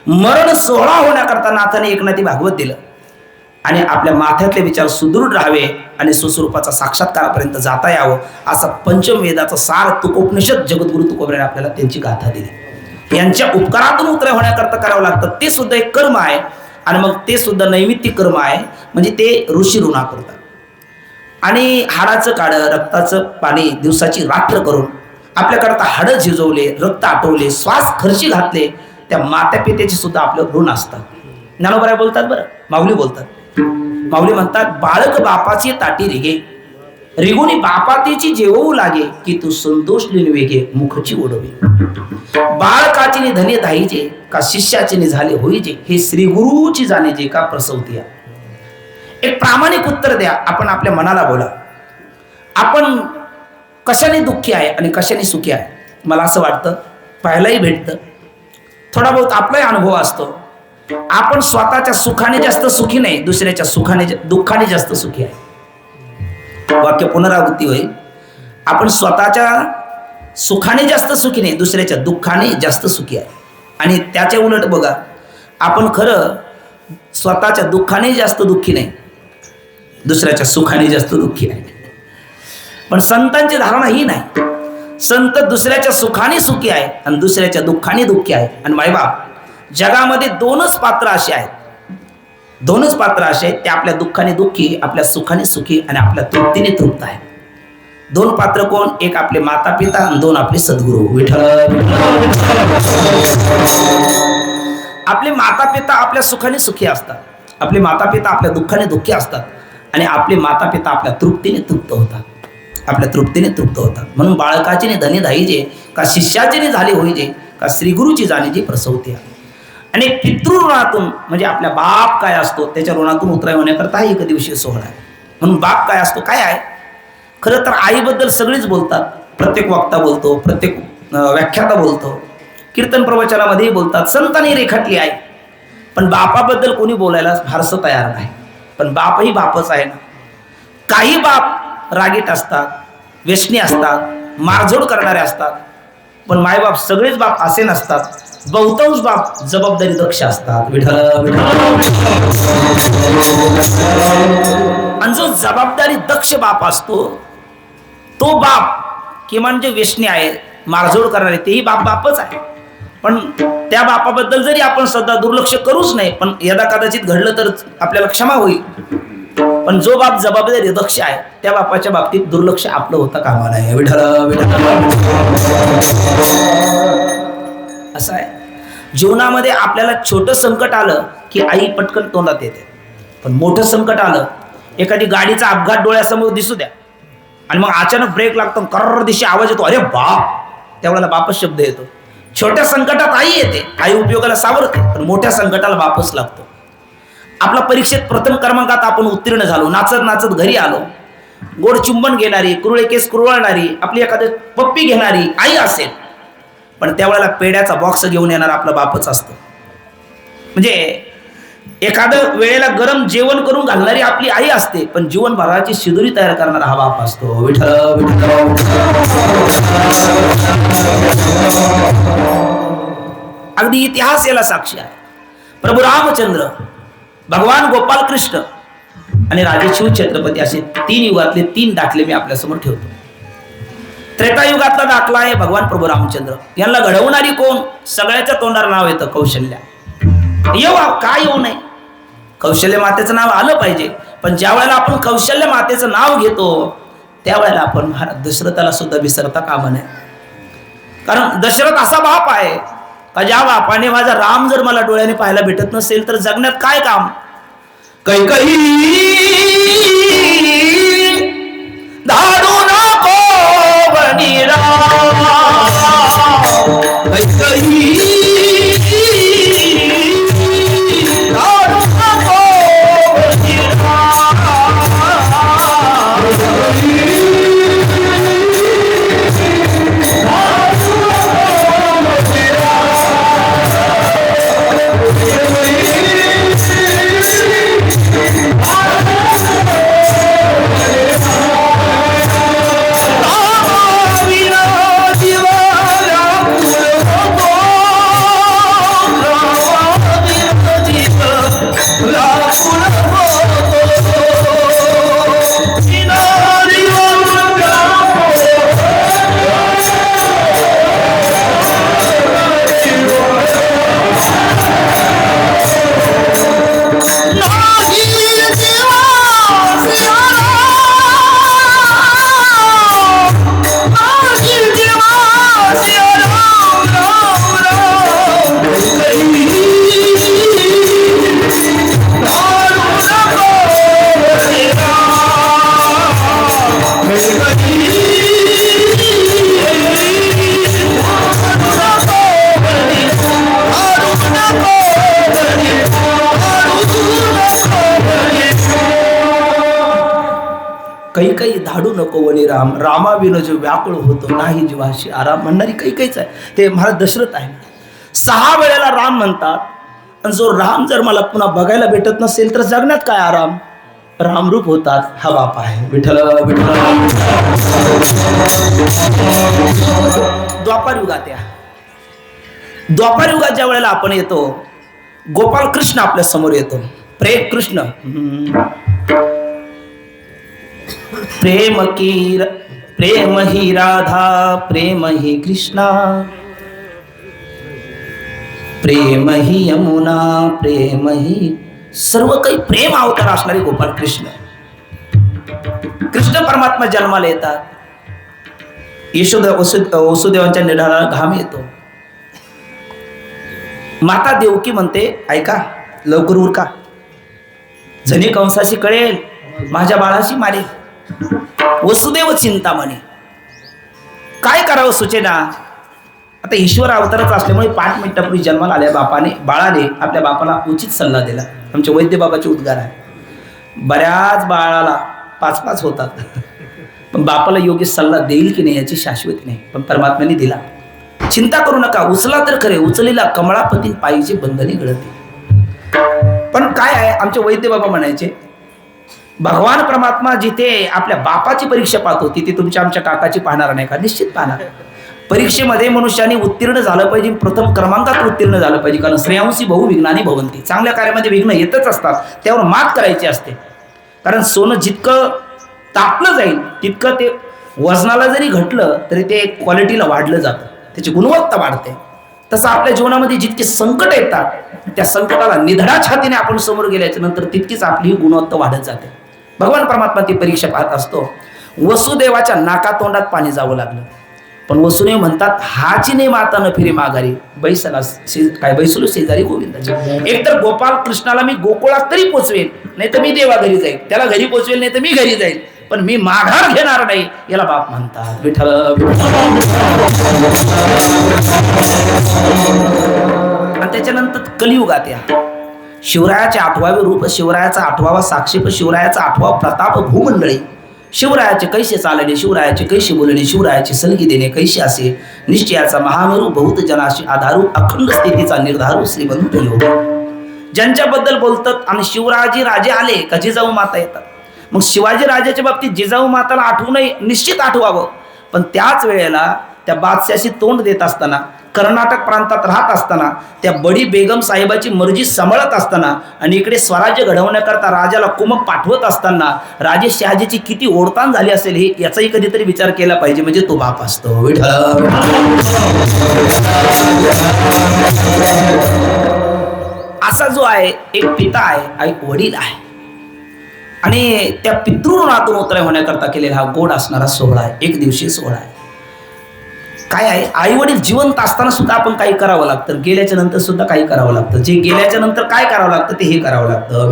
मरण सोहळा होण्याकरता नाथाने एकनाथी भागवत दिलं आणि आपल्या माथ्यातले विचार सुदृढ राहावे आणि सुस्वरूपाचा साक्षात्कारापर्यंत जाता यावं असा पंचम वेदाचा सार तुकोपनिषद जगद्गुरु तुकोबराने आपल्याला त्यांची गाथा दिली. यांच्या उपकारातून उतरे होण्याकरता करावं लागतं, ते सुद्धा एक कर्म आहे आणि मग ते सुद्धा नैमित्तिक कर्म आहे, म्हणजे ते ऋषी ऋणा करतात. आणि हाडाचं काढं रक्ताचं पाणी दिवसाची रात्र करून आपल्याकरता हाडं झिजवले, रक्त आटवले, श्वास खर्ची घातले, त्या मात्या पित्याची सुद्धा आपलं ऋण असतात. ज्ञानोबराय बोलतात, बरं माऊली बोलतात, माऊली म्हणतात, बाळक बापाची ताटी रिगे रिगुणी बापातीची जेवू लागे की तू संतोष लिन वेगे मुखची ओढवे. बाळकाची धने धाईजे का शिष्याचे झाले होईजे, हे श्री गुरुची जाणेजे का प्रसवतिया. एक प्रामाणिक उत्तर द्या, आपण आपल्या मनाला बोला, आपण कशाने दुःखी आहे आणि कशाने सुखी आहे. मला असं वाटतं पाहायलाही भेटतं, थोडा बहुत आपलाही अनुभव असतो, आपण स्वतःच्या सुखाने जास्त सुखी नाही, दुसऱ्याच्या सुखाने दुःखाने जास्त सुखी आहे. वाक्य पुनरावृत्ती होईल, आपण स्वतःच्या सुखाने जास्त सुखी नाही, दुसऱ्याच्या दुःखाने जास्त सुखी आहे. आणि त्याच्या उलट बघा, आपण खरं स्वतःच्या दुःखाने जास्त दुःखी नाही, दुसऱ्याच्या सुखाने जास्त दुःखी आहे. पण संतांची धारणा ही नाही, संत दुसऱ्याच्या सुखाने सुखी आहे आणि दुसऱ्याच्या दुःखाने दुःखी आहे. आणि मायबाप, जगामध्ये दोनच पात्र असे आहेत, दोनच पात्र असे आहेत, ते आपल्या दुःखाने दुःखी, आपल्या सुखाने सुखी आणि आपल्या तृप्तीने तृप्त आहे. दोन पात्र कोण? एक आपले माता पिता आणि दोन आपले सद्गुरू विठ्ठल. आपले माता पिता आपल्या सुखाने सुखी असतात, आपले माता पिता आपल्या दुःखाने दुःखी असतात आणि आपले माता पिता आपल्या तृप्तीने तृप्त होतात, आपल्या तृप्तीने तृप्त होतात. म्हणून बाळकाची धनी धाईजे का शिष्याचे झाले होईजे का श्रीगुरूची जाणीजे प्रसवते. आणि पितृऋणातून म्हणजे आपल्या बाप काय असतो त्याच्या ऋणातून उतराय होण्याकरता हा एक दिवशीय सोहळा आहे. म्हणून बाप काय असतो, काय आहे, खरं तर आईबद्दल सगळीच बोलतात, प्रत्येक वक्ता बोलतो, प्रत्येक व्याख्याता बोलतो, कीर्तन प्रवचनामध्येही बोलतात, संतांनी रेखाटली आहे. पण बापाबद्दल कोणी बोलायला फारसं तयार नाही. पण बापही बापच आहे ना. काही बाप रागीट असतात, व्यसनी असतात, मारझोड करणारे असतात, पण मायबाप सगळेच बाप असे नसतात. बहुतांश बाप जबाबदारी दक्ष असतात विठ्ठल. आणि जो जबाबदारी दक्ष बाप असतो तो बाप किमान जे व्यसनी आहे, मारझोड करणारे, तेही बापच आहे. पण त्या बापाबद्दल जरी आपण सध्या दुर्लक्ष करूच नाही, पण यदा कदाचित घडलं तर आपल्याला क्षमा होईल. पण जो बाप जबाबदारी दक्ष आहे त्या बापाच्या बाबतीत दुर्लक्ष आपलं होता कामा नये विठ्ठल. असं आहे, जीवनामध्ये आपल्याला छोटं संकट आलं की आई पटकन तोंडात येते, पण मोठं संकट आलं, एखादी गाडीचा अपघात डोळ्यासमोर दिसू द्या आणि मग अचानक ब्रेक लागतो, कर्र दिशा आवाज येतो, अरे बाप, त्यावेळेला बापच शब्द येतो. छोट्या संकटात आई येते, आई उपयोगाला सावरते, पण मोठ्या संकटाला बापच लागतो. आपला परीक्षेत प्रथम क्रमांकात आपण उत्तीर्ण झालो, नाचत नाचत घरी आलो, गोड चुंबन घेणारी, कुरळे केस कुरवळणारी, आपली एखादी पप्पी घेणारी आई असेल, पण त्यावेळेला पेड्याचा बॉक्स घेऊन येणार आपला बापच असतो. म्हणजे एखादं वेळेला गरम जेवण करून घालणारी आपली आई असते, पण जीवनभराची शिदोरी तयार करणारा हा बाप असतो विठ्ठल. अगदी इतिहास याला साक्षी आहे. प्रभू रामचंद्र, भगवान गोपाल कृष्ण आणि राजे शिव छत्रपती असे तीन युगातले तीन दाखले मी आपल्यासमोर ठेवतो. त्रेतायुगातला दाखला आहे भगवान प्रभू रामचंद्र. यांना घडवणारी कोण? सगळ्याच्या तोंडाला नाव येतं कौशल्या. येऊ काय येऊ नये, कौशल्य मातेचं नाव आलं पाहिजे. पण ज्या वेळेला आपण कौशल्य मातेचं नाव घेतो त्यावेळेला आपण दशरथाला सुद्धा विसरता कामा नये. कारण दशरथ असा बाप आहे का ज्या बापाने माझा राम जर मला डोळ्याने पाहायला भेटत नसेल तर जगण्यात काय काम. कैकई धाडू नको बनीरा, कैकई धाडू नको बनीरा, काही काही धाडू नको वने राम, रामाविन जो व्याकुळ होतो नाही जीवाशी आराम म्हणणारी काही काहीच आहे. ते महाराज दशरथ आहे. 6 वेळेला राम म्हणतात. आणि जो राम जर मला पुन्हा बघायला भेटत नसेल तर जगण्यात काय आराम. रामरूप होतात हा बाप आहे. विठ्ठल विठ्ठल. द्वापार युगात या, द्वापार युगात ज्या वेळेला आपण येतो, गोपाल कृष्ण आपल्या समोर येतो. प्रेम कृष्ण, प्रेम ही राधा, प्रेम ही कृष्णा, प्रेम ही यमुना, प्रेम ही सर्व काही प्रेम अवतार असणारे गोपाल कृष्ण. कृष्ण परमात्मा जन्माला येतात. वसुदेवांच्या निधानाला घाम येतो. माता देवकी म्हणते ऐका लवकर उरका, जणी कंसाशी कळेल माझ्या बाळाशी मारेल. वसुदेव चिंतामणी, काय करावं सुचेना. आता ईश्वर अवतारच असल्यामुळे 5 मिनिटापूर्वी जन्माला आल्या बाळाने आपल्या बापाला उचित सल्ला दिला. आमचे वैद्य बाबाचे उद्गार आहे. बऱ्याच बाळाला 5-5 होतात, पण बापाला योग्य सल्ला देईल की नाही याची शाश्वती नाही, पण परमात्म्याने दिला. चिंता करू नका, उचला तर खरे, उचलेला कमळापती पायीचे बंधने गळते. पण काय आहे, आमचे वैद्य बाबा म्हणायचे भगवान परमात्मा जिथे आपल्या बापाची परीक्षा पाहतो तिथे तुमच्या आमच्या काकाची पाहणार नाही का. निश्चित पाहणार. परीक्षेमध्ये मनुष्याने उत्तीर्ण झालं पाहिजे, प्रथम क्रमांकात उत्तीर्ण झालं पाहिजे. कारण श्रेयांसी बहु विघ्नानी भवंती, चांगल्या कार्यामध्ये विघ्न येतच असतात, त्यावर मात करायची असते. कारण सोनं जितकं तापलं जाईल तितकं ते वजनाला जरी घटलं तरी ते क्वालिटीला वाढलं जातं, त्याची गुणवत्ता वाढते. तसं आपल्या जीवनामध्ये जितके संकट येतात त्या संकटाला निधडा छातीने आपण समोर गेल्याच्या नंतर तितकीच आपली गुणवत्ता वाढत जाते. भगवान परमात्मा ती परीक्षा पाहत असतो. वसुदेवाच्या नाकातोंडात पाणी जावं लागलं, पण वसुदेव म्हणतात हाची नाही माता न फिरे माघारी, बैसला काय बैसलो शेजारी गोविंदाची. एकतर गोपाल कृष्णाला मी गोकुळात तरी पोचवेल, नाही तर मी देवा घरी जाईल. त्याला घरी पोचवेल नाही तर मी घरी जाईल, पण मी माघार घेणार नाही. याला बाप म्हणतात. विठ्ठल. आणि त्याच्यानंतर कलियुगात या शिवरायाचे 8वावे रूप, शिवरायाचा 8वा साक्षेप, शिवरायाचा 8वा प्रताप भूमंडळी. शिवरायाचे कैसे चालणे, शिवरायाचे कैसे बोलणे, शिवरायाची सलगी देणे कैसे असे, निश्चयाचा महामेरू बहुत जनाशी आधारू, अखंड स्थितीचा निर्धारू श्रीमंत योग. ज्यांच्याबद्दल बोलतात आणि शिवराजी राजे आले का जिजाऊ माता येतात. मग शिवाजी राजाच्या बाबतीत जिजाऊ माताला आठवूनही निश्चित आठवावं. पण त्याच वेळेला त्या बादशाशी तोंड देत असताना, कर्नाटक प्रांतात राहत असताना, त्या बडी बेगम साहेबाची मर्जी सांभाळत असताना आणि इकडे स्वराज्य घडवण्याकरता राजाला कुमक पाठवत असताना राजे शहाजीची किती ओढताण झाली असेल हे याचाही कधीतरी विचार केला पाहिजे. म्हणजे तो बाप असतो. विठ्ठल. असा जो आहे एक पिता आहे, एक वडील आहे, आणि त्या पितृऋणातून उतराय होण्याकरता केलेला हा गोड असणारा सोहळा आहे, एक दिवशी सोहळा आहे. काय आहे, आई वडील जिवंत असताना सुद्धा आपण काही करावं लागतं, गेल्याच्या नंतर सुद्धा काही करावं लागतं. जे गेल्याच्या नंतर काय करावं लागतं ते हे करावं लागतं.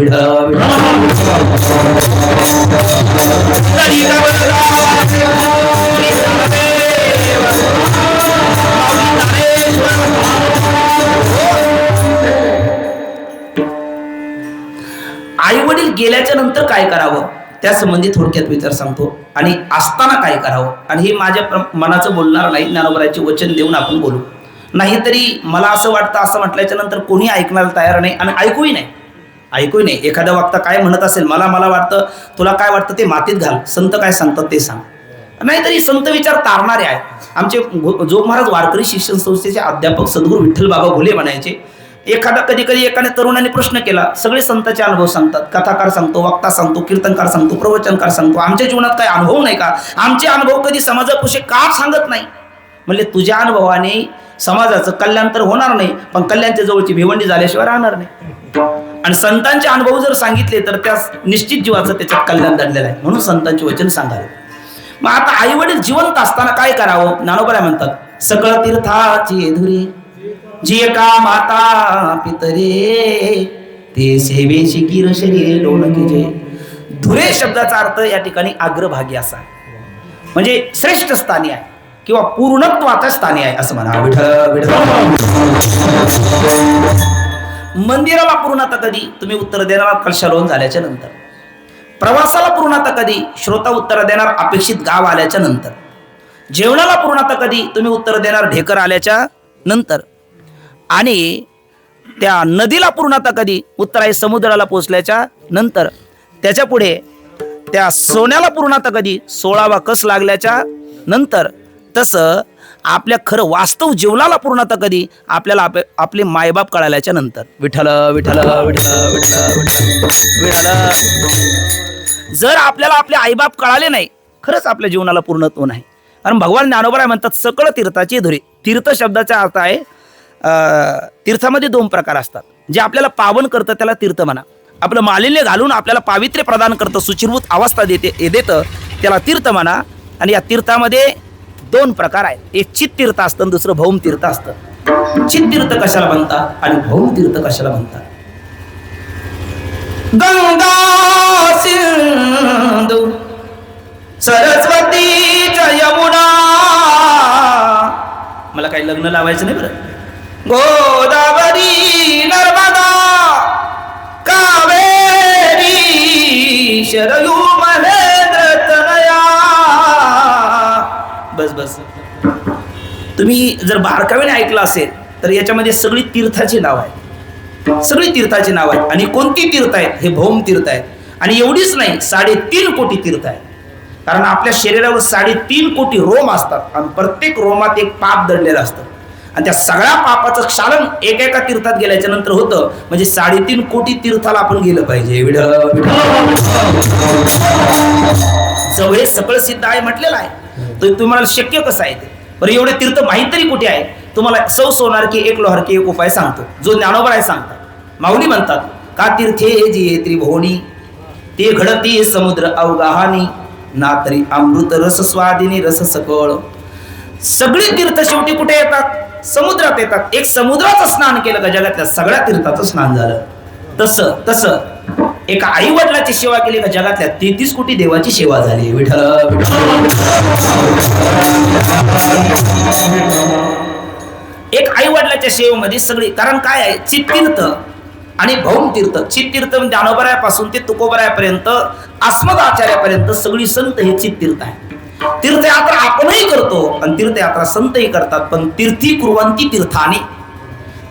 आई वडील गेल्याच्या नंतर काय करावं त्या संबंधी थोडक्यात विचार सांगतो, आणि असताना काय करावं. आणि हे माझ्या मनाचं बोलणार नाही, ज्ञानोबराचे वचन देऊन आपण बोलू. नाहीतरी मला असं वाटतं असं म्हटल्याच्या नंतर कोणी ऐकण्याला तयार नाही आणि ऐकूही नाही. एखाद्या वक्ता काय म्हणत असेल, मला वाटतं, तुला काय वाटतं ते मातीत घाल, संत काय सांगतात ते सांग. नाहीतरी संत विचार तारणारे आहे. आमचे जोग महाराज वारकरी शिक्षण संस्थेचे अध्यापक सद्गुरू विठ्ठल बाबा घुले म्हणायचे, कधी कधी एकाने तरुणाने प्रश्न केला, सगळे संतांचे अनुभव सांगतात, कथाकार सांगतो, वक्ता सांगतो, कीर्तनकार सांगतो, प्रवचनकार सांगतो, आमच्या जीवनात काही अनुभव नाही का? आमचे अनुभव कधी समाजापुढे का सांगत नाही? म्हणजे तुझ्या अनुभवाने समाजाचं कल्याण तर होणार नाही, पण कल्याणच्या जवळची भिवंडी झाल्याशिवाय राहणार नाही. आणि संतांचे अनुभव जर सांगितले तर त्या निश्चित जीवाचं त्याच्यात कल्याण दडलेलं आहे, म्हणून संतांचे वचन सांगावे. मग आता आई वडील जिवंत असताना काय करावं? ज्ञानोबा म्हणतात, सकळ तीर्थाची धुरी जी एका माता पितरे ते सेवेशी कीर शरीरे लोण केजे. धुरे शब्दाचा अर्थ या ठिकाणी अग्रभागी असा, म्हणजे श्रेष्ठ स्थानी आहे किंवा पूर्णत्वाच्या स्थानी आहे असं म्हणा. विठ्ठल विठ्ठल. मंदिराला पूर्णता कधी? तुम्ही उत्तर देणार कलशालोन झाल्याच्या नंतर. प्रवासाला पूर्णता कधी? श्रोता उत्तर देणार अपेक्षित गाव आल्याच्या नंतर. जेवणाला पूर्णता कधी? तुम्ही उत्तर देणार ढेकर आल्याच्या नंतर. आणि त्या नदीला पूर्णता कधी? उत्तर आहे समुद्राला पोचल्याच्या नंतर. त्याच्या पुढे त्या सोन्याला पूर्णता कधी? 16वा कस लागल्याच्या नंतर. तसं आपल्या खरं वास्तव जीवनाला पूर्णता कधी? आपल्याला आपले मायबाप कळाल्याच्या नंतर. विठ्ठल विठ्ठल विठ्ठल विठ्ठल विठ्ठल. जर आपल्याला आपले आईबाप कळाले नाही, खरंच आपल्या जीवनाला पूर्णत्व नाही. कारण भगवान ज्ञानोबा म्हणतात, सकळ तीर्थाची धुरी. तीर्थ शब्दाचा अर्थ आहे, तीर्थामध्ये 2 प्रकार असतात. जे आपल्याला पावन करतं त्याला तीर्थ म्हणा. आपलं मालिन्य घालून आपल्याला पावित्र्य प्रदान करतं, शुचिर्भूत अवस्था देतं त्याला तीर्थ म्हणा. आणि या तीर्थामध्ये 2 प्रकार आहेत. एक चित तीर्थ असतं, दुसरं भौम तीर्थ असतं. चित तीर्थ कशाला म्हणतात आणि भौम तीर्थ कशाला म्हणतात? गंगा सिंधू सरस्वती यमुना. मला काही लग्न लावायचं नाही बरं. गोदावरी नर्मदा कावेरी शरयू महेंद्र तनया. बस बस. तुम्ही जर बारकावेने ऐकलं असेल तर याच्यामध्ये सगळी तीर्थाची नाव आहेत, सगळी तीर्थाची नाव आहेत. आणि कोणती तीर्थ आहेत? हे भौम तीर्थ आहेत. आणि एवढीच नाही, 3.5 कोटी तीर्थ आहेत. कारण आपल्या शरीरावर 3.5 कोटी रोम असतात आणि प्रत्येक रोमात एक पाप दडलेलं असतं. आणि त्या सगळ्या पापाचं क्षालन एका तीर्थात गेल्याच्या नंतर होतं. म्हणजे 3.5 कोटी तीर्थाला आपण गेलं पाहिजे. जवळ सकळ सिद्ध आहे म्हटलेलं आहे. तर तुम्हाला शक्य कसं आहे ते? बरं, एवढे तीर्थ माहीत तरी कुठे आहे? तुम्हाला सौ सोनार की एक लोहार की एक उपाय सांगतो, जो ज्ञानोबा आहे सांगतात. माऊली म्हणतात, का तीर्थे जी त्रिभुवनी ते घडती समुद्र अवगाहानी ना तरी अमृत रस स्वादिनी रस सकळ. सगळी तीर्थ शेवटी कुठे येतात? समुद्रात येतात. एक समुद्राचं स्नान केलं का जगातल्या सगळ्या तीर्थाचं स्नान झालं. तसं एका आई वडिलाची सेवा केली का जगातल्या 33 कोटी देवाची सेवा झाली. विठ्ठल एक आई वडिलाच्या सेवेमध्ये सगळी. कारण काय आहे? चित्तीर्थ आणि भौम तीर्थ. चित्तीर्थ ज्ञानोबरायापासून ते तुकोबरायापर्यंत अस्मद आचार्यापर्यंत सगळी संत हे चित्तीर्थ आहे. तीर्थयात्रा आपणही करतो आणि तीर्थयात्रा संतही करतात. पण तीर्थी कुर्वंती तीर्थाने.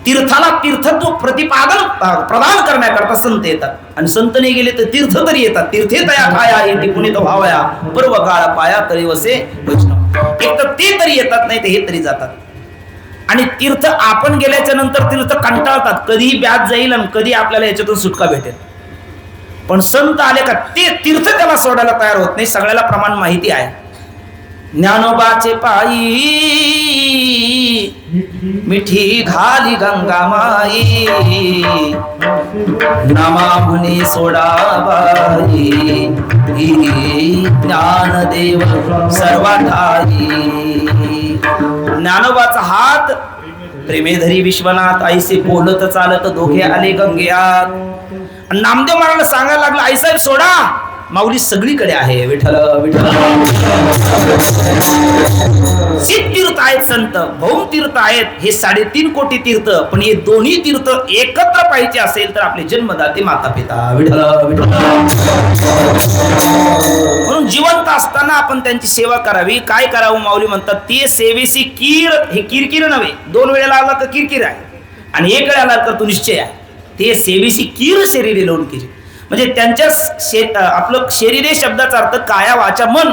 तीर्थाला तीर्थत्व प्रदान करण्याकरता संत येतात. आणि संत नाही गेले तर तीर्थ तरी येतात. तीर्थे तया ठाया येते पुनित भावया पर्व काळ पाया तरी वसे वैष्णव. एक तर ते तरी येतात, नाही तर हे तरी जातात. आणि तीर्थ आपण गेल्याच्या नंतर तीर्थ कंटाळतात, कधीही ब्याज जाईल आणि कधी आपल्याला याच्यातून सुटका भेटेल. पण संत आले का ते तीर्थ त्याला सोडायला तयार होत नाही. सगळ्याला प्रमाण माहिती आहे. ज्ञानोबाचे पायी मिठी घाली गंगा माई नामा म्हणे सोडाबाई ज्ञानदेव सर्वाठाई. ज्ञानोबाचा हात प्रेमेधरी विश्वनाथ आईसे बोलत चालत दोघे आले गंगेयात. नामदेव महाराज सांगायला लागला, आईसाहेब सोडा, माऊली सगळीकडे आहे. विठ्ठल विठ्ठल. तीर्थ आहेत संत, भौम तीर्थ आहेत. हे 3.5 कोटी तीर्थ. पण हे दोन्ही तीर्थ एकत्र पाहिजे असेल तर आपले जन्मदाते माता पिता. विठ्ठल विठ्ठल. म्हणून जिवंत असताना आपण त्यांची सेवा करावी. काय करावं? माऊली म्हणतात, ते सेवेसी कीर. हे किरकिर नव्हे. 2 वेळेला आला तर किरकिर आहे आणि 1 वेळेला आला तर तो निश्चय आहे. ते सेवेसी कीर शरीरे लोण केली. म्हणजे त्यांच्या आपलं शरीरे शब्दाचा अर्थ काया वाचा मन.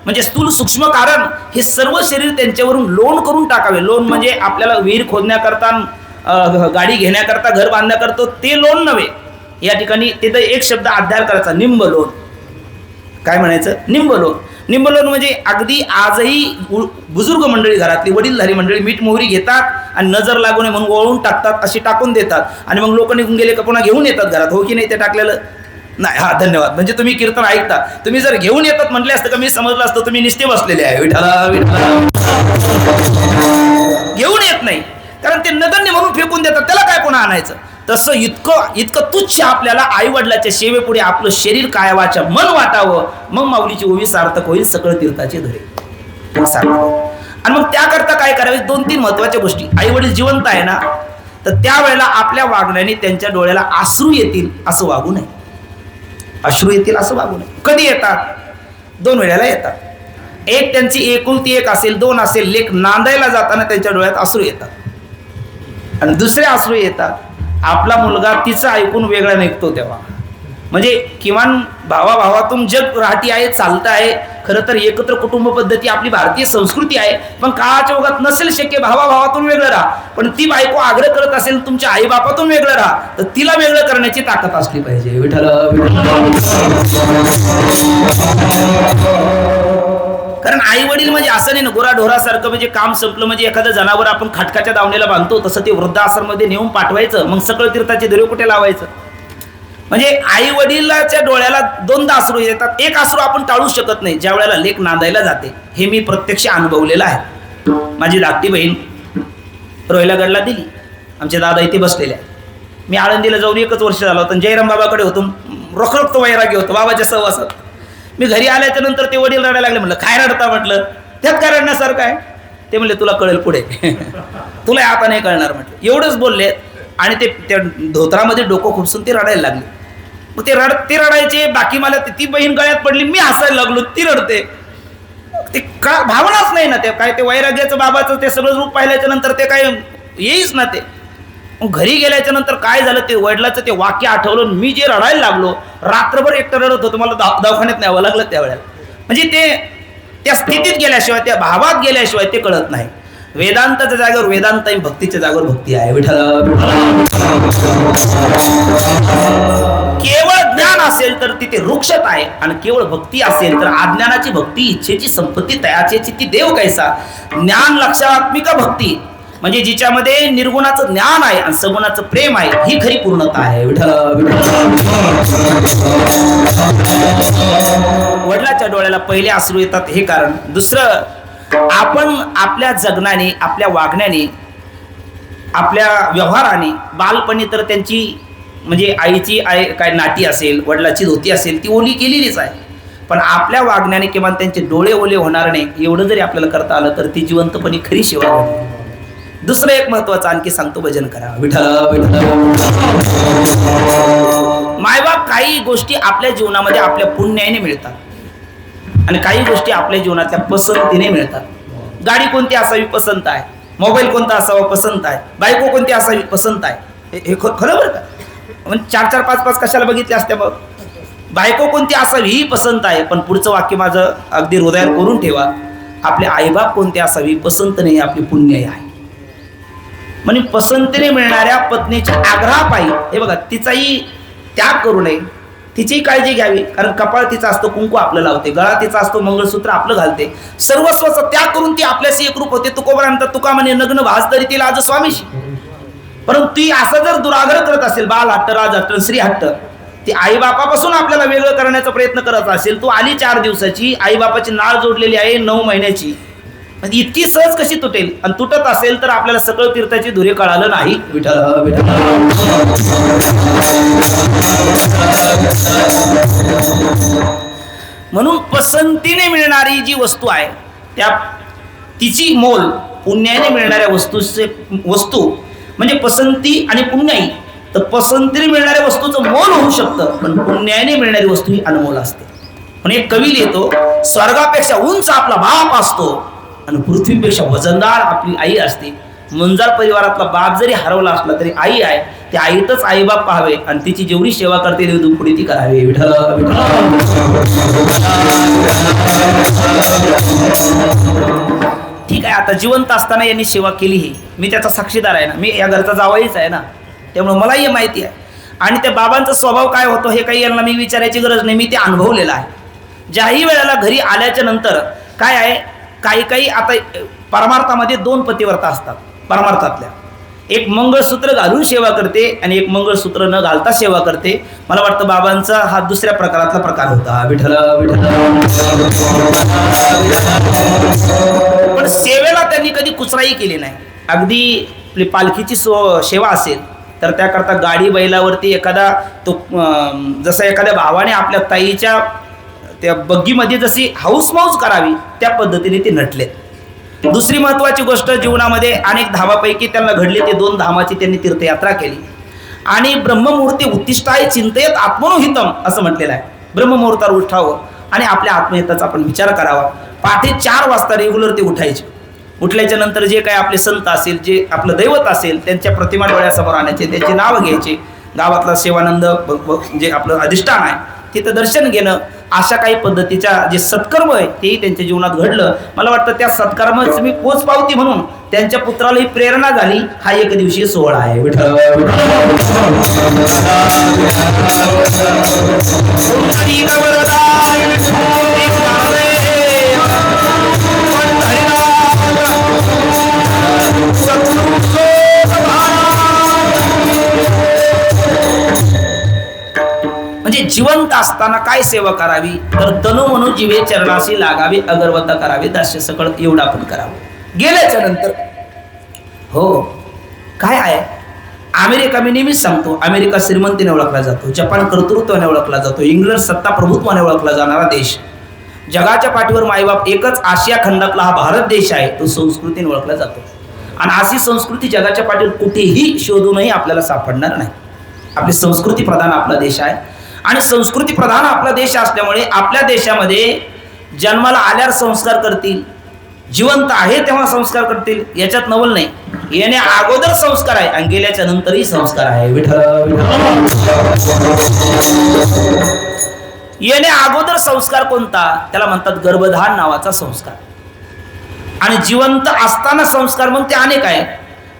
म्हणजे स्थूल सूक्ष्म कारण हे सर्व शरीर त्यांच्यावरून लोन करून टाकावे. लोन म्हणजे आपल्याला विहीर खोदण्याकरता, गाडी घेण्याकरता, घर बांधण्याकरता ते लोन नव्हे. या ठिकाणी तिथं एक शब्द अध्याय करायचा, निंब लोन. काय म्हणायचं? निंब लोन. निंबलोन म्हणजे अगदी आजही बुजुर्ग मंडळी, घरातली वडीलधारी मंडळी मीठ मोहरी घेतात आणि नजर लागू नये म्हणून ओळून टाकतात, अशी टाकून देतात आणि मग लोक निघून गेले का पुन्हा घेऊन येतात घरात. हो की नाही ते टाकलेलं? नाही. हा, धन्यवाद. म्हणजे तुम्ही कीर्तन ऐकता. तुम्ही जर घेऊन येतात म्हटले असतं का मी समजलं असतं तुम्ही निस्ते बसलेले आहे. विठाला विठाला घेऊन येत नाही, कारण ते नगण्य म्हणून फेकून देतात, त्याला काय पुन्हा आणायचं. तसं इतकं तुच्छ आपल्याला आई वडिलाच्या सेवेपुढे आपलं शरीर काय वाचा मन वाटावं, मग माऊलीची ओवी सार्थक होईल. सकळ तीर्थाचे धरे सार्थक. आणि मग त्याकरता काय करावे? 2-3 महत्वाच्या गोष्टी. आई वडील जिवंत आहे ना, तर त्यावेळेला आपल्या वागण्याने त्यांच्या डोळ्याला अश्रू येतील असं वागू नये. अश्रू येतील असं वागू नये. कधी येतात? 2 वेळेला येतात. एक त्यांची एकुलती एक असेल, 2 असेल, लेक नांदायला जाताना त्यांच्या डोळ्यात अश्रू येतात. आणि दुसरे अश्रू येतात आपला मुलगा तिचं ऐकून वेगळा निघतो तेव्हा. म्हणजे किमान भावाभावातून जग राहती आहे, चालतं आहे. खरं तर एकत्र कुटुंब पद्धती आपली भारतीय संस्कृती आहे, पण काळाच्या ओघात नसेल शक्य भावाभावातून वेगळं राहा. पण ती बायको आग्रह करत असेल तुमच्या आईबापातून वेगळं राहा, तर तिला वेगळं करण्याची ताकद असली पाहिजे. विठ्ठल. कारण आई वडील म्हणजे असं नाही ना गुराढोरासारखं, म्हणजे काम संपलं म्हणजे एखादं जनावर आपण खाटकाच्या दावणीला बांधतो तसं ते वृद्धाश्रममध्ये नेऊन पाठवायचं, मग सकळ तीर्थाचे धरे कुठे लावायचं. म्हणजे आई वडिलाच्या डोळ्याला 2दा अश्रू येतात. एक अश्रू आपण टाळू शकत नाही, ज्या वेळेला लेक नांदायला जाते. हे मी प्रत्यक्ष अनुभवलेलं आहे. माझी धाकटी बहीण रोहिलागडला दिली, आमचे दादा इथे बसलेले आहे. मी आळंदीला जाऊन 1च वर्ष झालं होतं. जयराम बाबाकडे होतो, रोखरोखतो वैराग्य होतो बाबाच्या सहवासात. मी घरी आल्याच्या नंतर ते वडील रडायला लागले. म्हणलं काय रडता? म्हटलं त्यात काय रडण्यासारखं आहे? ते म्हणले तुला कळेल पुढे. तुला आता नाही कळणार म्हटलं. एवढंच बोलले आणि ते त्या धोत्रामध्ये डोकं खुपसून ते रडायला लागले. मग ते रडायचे. बाकी मला ती बहीण गळ्यात पडली, मी हसायला लागलो, ती रडते. ते का भावनाच नाही ना, ते काय ते वैराग्याचं बाबाचं ते सगळं रूप पाहिल्याच्या नंतर ते काय येईच ना. ते घरी गेल्याच्या नंतर काय झालं, ते वडिलाचं ते वाक्य आठवलं. मी जे रडायला लागलो, रात्रभर एकटं रडत होतो. मला दवाखान्यात न्यावं लागलं त्यावेळेला. म्हणजे ते त्या स्थितीत गेल्याशिवाय, त्या भावात गेल्याशिवाय ते कळत नाही. वेदांताच्या जागेवर वेदांत आहे, भक्तीच्या जागेवर भक्ती आहे. विठ्ठल. केवळ ज्ञान असेल तर तिथे वृक्षता आहे, आणि केवळ भक्ती असेल तर अज्ञानाची भक्ती, इच्छेची संपत्ती, तयाचेची ती देव कैसा. ज्ञान लक्षात्मिका भक्ती म्हणजे जिच्यामध्ये निर्गुणाचं ज्ञान आहे आणि सगुणाचं प्रेम आहे, ही खरी पूर्णता आहे. विठ्ठल. वडिलाच्या डोळ्याला पहिले अश्रू येतात हे कारण. दुसरं, आपण आपल्या जगण्याने, आपल्या वागण्याने, आपल्या व्यवहाराने बालपणी तर त्यांची म्हणजे आईची काय नाटी असेल, वडिलाची धोती असेल, ती ओली केलेलीच आहे. पण आपल्या वागण्याने किमान त्यांचे डोळे ओले होणार नाही एवढं जरी आपल्याला करता आलं तर ती जिवंतपणी खरी सेवा होईल. दुसरं एक महत्वाचं आणखी सांगतो, भजन करा. विठ्ठल विठ्ठल. मायबाप काही गोष्टी आपल्या जीवनामध्ये आपल्या पुण्याने मिळतात आणि काही गोष्टी आपल्या जीवनातल्या पसंतीने मिळतात. गाडी कोणती असावी पसंत आहे, मोबाईल कोणता असावा पसंत आहे, बायको कोणती असावी पसंत आहे. हे खरं बरं का? म्हणजे 4-4, 5-5 कशाला बघितले असते मग? बायको कोणती असावी ही पसंत आहे, पण पुढचं वाक्य माझं अगदी हृदयात करून ठेवा, आपले आईबाप कोणते असावी पसंत नाही, आपली पुण्य आहे. म्हणजे पसंतीने मिळणाऱ्या पत्नीच्या आग्रहापायी, हे बघा, तिचाही त्याग करू नये, तिचीही काळजी घ्यावी. कारण कपाळ तिचा असतो, कुंकू आपलं लावते, गळा तिचा असतो, मंगळसूत्र आपलं घालते, सर्वस्वाचा त्याग करून ती आपल्याशी एकरूप होते. तुकोबरा म्हणतात, तुका म्हणे नग्न भास तरी तिला आज स्वामीशी. परंतु ती असं जर दुराग्रह करत असेल, बाल हट्ट, राज हट्ट, श्री हट्ट, ती आईबापापासून आपल्याला वेगळं करण्याचा प्रयत्न करत असेल. तू आली 4 दिवसाची, आईबापाची नाळ जोडलेली आहे 9 महिन्याची, इतकी सहज कशी तुटेल? आणि तुटत असेल तर आपल्याला सकळ तीर्थाची धुरे कळालं नाही. विठ्ठल विठ्ठल. म्हणून पसंतीने मिळणारी जी वस्तू आहे त्या तिची मोल पुण्याने मिळणाऱ्या वस्तू म्हणजे पसंती आणि पुण्याई. तर पसंतीने मिळणाऱ्या वस्तूचं मोल होऊ शकतं, पण पुण्याने मिळणारी वस्तू ही अनमोल असते. म्हणून एक कवी लिहितो, स्वर्गापेक्षा उंच आपला बाप असतो आणि पृथ्वीपेक्षा वजनदार आपली आई असते. मुंजार परिवारातला बाप जरी हरवला असला तरी आई आहे, त्या आईतच आईबाप पाहावे आणि तिची जेवढी सेवा करते तेवढी पुढे ती करावी. विठ्ठल ठीक आहे. आता जिवंत असताना यांनी सेवा केली, ही मी त्याचा साक्षीदार आहे ना, मी या घरचा जावईच आहे ना, त्यामुळे मलाही हे माहिती आहे. आणि त्या बाबांचा स्वभाव काय होतो हे काही यांना मी विचारायची गरज नाही, मी ते अनुभवलेलं आहे. ज्याही वेळेला घरी आल्याच्या नंतर काय आहे, काही काही आता परमार्थामध्ये दोन पतिव्रता असतात परमार्थातल्या. एक मंगळसूत्र घालून सेवा करते आणि एक मंगळसूत्र न घालता सेवा करते. मला वाटतं बाबांचा हा दुसऱ्या प्रकारातला प्रकार होता. विठ्ठल विठ्ठल. पण सेवेला त्यांनी कधी कुचराई केली नाही. अगदी आपली पालखीची सेवा असेल तर त्याकरता गाडी बैलावरती एखादा तो जसं एखाद्या भावाने आपल्या ताईच्या त्या बग्गीमध्ये जशी हाऊसमाऊस करावी त्या पद्धतीने ते नटले. दुसरी महत्वाची गोष्ट जीवनामध्ये अनेक धामापैकी त्यांना घडली ते 2 धामाची त्यांनी तीर्थयात्रा केली. आणि ब्रह्ममुहूर्ते उत्तिष्ठाय चिंतयत आत्मनोहितम असं म्हटलेलं आहे. ब्रह्ममुहूर्तावर उठावं आणि आपल्या आत्महिताचा आपण विचार करावा. पहाटे 4 वाजता रेग्युलर ते उठायचे. उठल्याच्या नंतर जे काही आपले संत असेल, जे आपलं दैवत असेल त्यांच्या प्रतिमा डोळ्यासमोर आणायचे, त्यांचे नाव घ्यायचे. गावातला सेवानंद जे आपलं अधिष्ठान आहे तिथं दर्शन घेणं, अशा काही पद्धतीच्या जे सत्कर्म आहे तेही त्यांच्या जीवनात घडलं. मला वाटतं त्या सत्कर्माची मी पोचपावती म्हणून त्यांच्या पुत्राला ही प्रेरणा झाली. हा एक दिवशीय सोहळा आहे. म्हणजे जिवंत असताना काय सेवा करावी तर तनु मनु जीवे चरणाशी लागावी, अगरवत्ता करावी, दास्य सकळ एवढा आपण करावं. गेल्याच्या नंतर हो काय आहे, अमेरिका मी नेहमीच सांगतो, अमेरिका श्रीमंतीने ओळखला जातो, जपान कर्तृत्वाने ओळखला जातो, इंग्लंड सत्ता प्रभुत्वाने ओळखला जाणारा देश. जगाच्या पाठीवर मायबाप एकच आशिया खंडातला हा भारत देश आहे, तो संस्कृतीने ओळखला जातो. आणि अशी संस्कृती जगाच्या पाठीवर कुठेही शोधूनही आपल्याला सापडणार नाही. आपली संस्कृती प्रधान आपला देश आहे. आणि संस्कृती प्रधान आपला देश असल्यामुळे आपल्या देशामध्ये जन्माला आल्यावर संस्कार करतील, जिवंत आहे तेव्हा संस्कार करतील, याच्यात नवल नाही. येण्या अगोदर संस्कार आहे आणि गेल्याच्या नंतरही संस्कार आहे. येण्या अगोदर संस्कार कोणता, त्याला म्हणतात गर्भधान नावाचा संस्कार. आणि जिवंत असताना संस्कार मग ते अनेक आहे.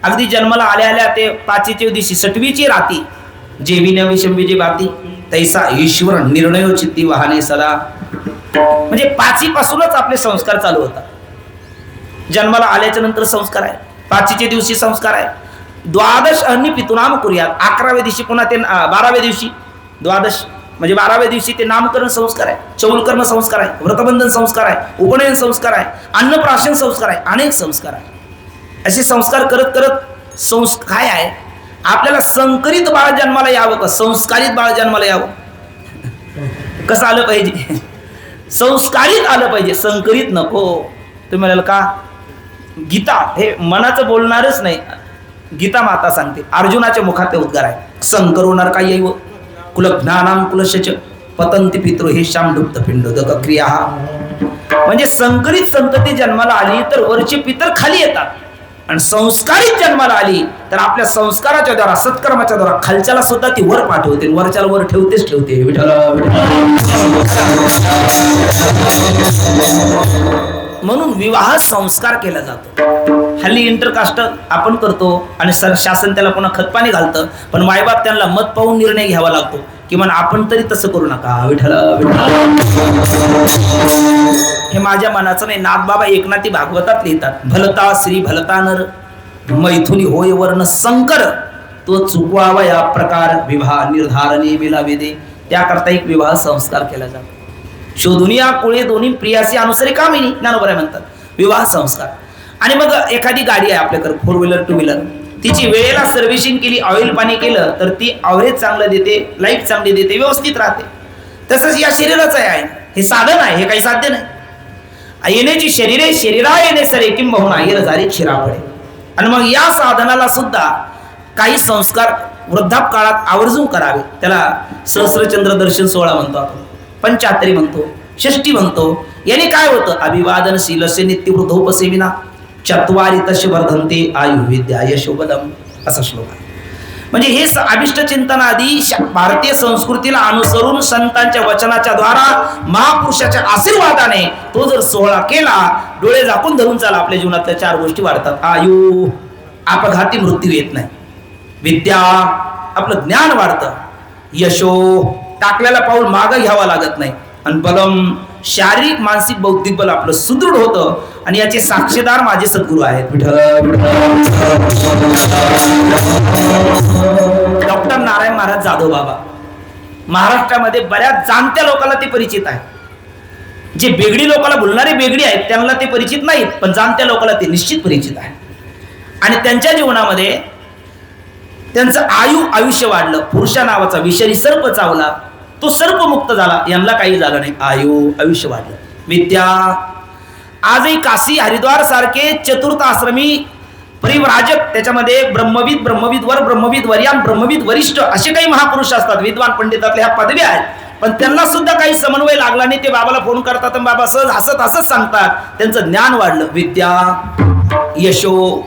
अगदी जन्माला आल्या आल्या ते 5च्या दिवशी 6वीची राती जेवी नवी शंभीची बाती तैसा ईश्वर निर्णयो चित्ती वाहने सदा. म्हणजे 5 पासूनच आपले संस्कार चालू होतात. जन्माला आल्याच्या नंतर संस्कार आहे, 5च्या दिवशी संस्कार आहे. द्वादश अग्नी पितुनाम करूयात, 11व्या दिवशी पुन्हा ते 12व्या दिवशी द्वादश म्हणजे 12व्या दिवशी ते नामकरण संस्कार आहे, चौलकर्म संस्कार आहे, व्रतबंधन संस्कार आहे, उपनयन संस्कार आहे, अन्नप्राशन संस्कार आहे, अनेक संस्कार आहे. असे संस्कार करत करत काय आहे, आपल्याला संकरित बाळ जन्माला यावं का संस्कारित बाळ जन्माला यावं, कसं आलं पाहिजे, संस्कारित आलं पाहिजे, संकरित नको. तुम्ही म्हणाल का, गीता हे मनाचं बोलणारच नाही, गीता माता सांगते, अर्जुनाच्या मुखात ते उद्गार आहे, संकरोनार काय येव कुलज्ञानां कुलशच पतंती पितृ हे शामडुप्त पिंड क्रिया. म्हणजे संकरित संतती जन्माला आली तर वरचे पितर खाली येतात आणि संस्कारित जन्माला आली तर आपल्या संस्काराच्या द्वारा सत्कर्माच्या द्वारा खालच्याला सुद्धा ती वर पाठवते, वरच्याला वर ठेवतेच ठेवते. म्हणून विवाह संस्कार केला जातो. हल्ली इंटरकास्ट आपण करतो आणि शासन त्याला पुन्हा खतपाणी घालतं, पण मायबाप त्यांना मत पाहून निर्णय घ्यावा लागतो की म्हणून आपण तरी तसं करू नका. विठ्ठल हे माझ्या मनाचं नाही, नाथबाबा एकनाथी भागवतात लिहितात, भलता श्री भलता नर मैथुनी होय वर्ण संकर तो चुकवावा या प्रकार विवाह निर्धारणे विला वेदे. त्याकरता एक विवाह संस्कार केला जातो. शोधुनिया कुळे दोन्ही प्रियासी अनुसरी कामिनी ज्ञानोबराय म्हणतात विवाह संस्कार. आणि मग एखादी गाडी आहे आपल्याकडे 4 व्हीलर 2 व्हीलर, तिची वेळेला सर्व्हिसिंग केली, ऑइल पाणी केलं तर ती ॲव्हरेज चांगलं देते, लाईफ चांगली देते, व्यवस्थित राहते. तसंच या शरीराचं आहे, हे साधन आहे, हे काही साध्य नाही. येण्याची शरीरे शरीरा येणे सरे किंबहुना येर झाली क्षीरा पडे. आणि मग या साधनाला सुद्धा काही संस्कार वृद्धाप काळात आवर्जून करावे. त्याला सहस्रचंद्र दर्शन सोहळा म्हणतो आपण, पंचाहत्तरी म्हणतो, षष्टी म्हणतो. याने काय होतं, अभिवादनशीलस्य नित्यवृद्धोपसेविना चत्वारी तस्य वर्धन्ते आयु विद्या यशोबलम असा श्लोक आहे. म्हणजे हे अभिष्ट चिंतनादी भारतीय संस्कृतीला अनुसरून संतांच्या वचनाच्या द्वारा महापुरुषाच्या आशीर्वादाने तो जर सोहळा केला, डोळे झाकून धरून चाला, आपल्या जीवनातल्या 4 गोष्टी वाढतात. आयु, अपघाती मृत्यू येत नाही, विद्या, आपलं ज्ञान वाढतं, यशो, टाकलेला पाऊल मागं घ्यावा लागत नाही, आणि बलम, शारीरिक मानसिक बौद्धिक बल आपलं सुदृढ होतं आणि याचे साक्षीदार माझे सद्गुरू आहेत. डॉक्टर नारायण महाराज जाधव बाबा महाराष्ट्रामध्ये बऱ्याच जाणत्या लोकांना ते परिचित आहे. जे बेगडी लोकांना बोलणारे बेगडी आहेत त्यांना ते परिचित नाहीत, पण जाणत्या लोकांना ते निश्चित परिचित आहे. आणि त्यांच्या जीवनामध्ये त्यांचं आयुष्य वाढलं. पुरुषा नावाचा विषारी सर्प चावला, तो सर्प मुक्त झाला, यांना काही झालं नाही. आयुष्य वाढलं. विद्या आजही काशी हरिद्वार सारखे चतुर्थ आश्रमी परिव्राजक, त्याच्यामध्ये ब्रह्मविद, ब्रह्मविद वर, ब्रह्मविद वर्यान, ब्रह्मविद वरिष्ठ असे काही महापुरुष असतात. विद्वान पंडितातल्या ह्या पदवी आहेत, पण त्यांना सुद्धा काही समन्वय लागला नाही. ते बाबाला फोन करतात आणि बाबा सहज हसत सांगतात. त्यांचं ज्ञान वाढलं. विद्या, यशो,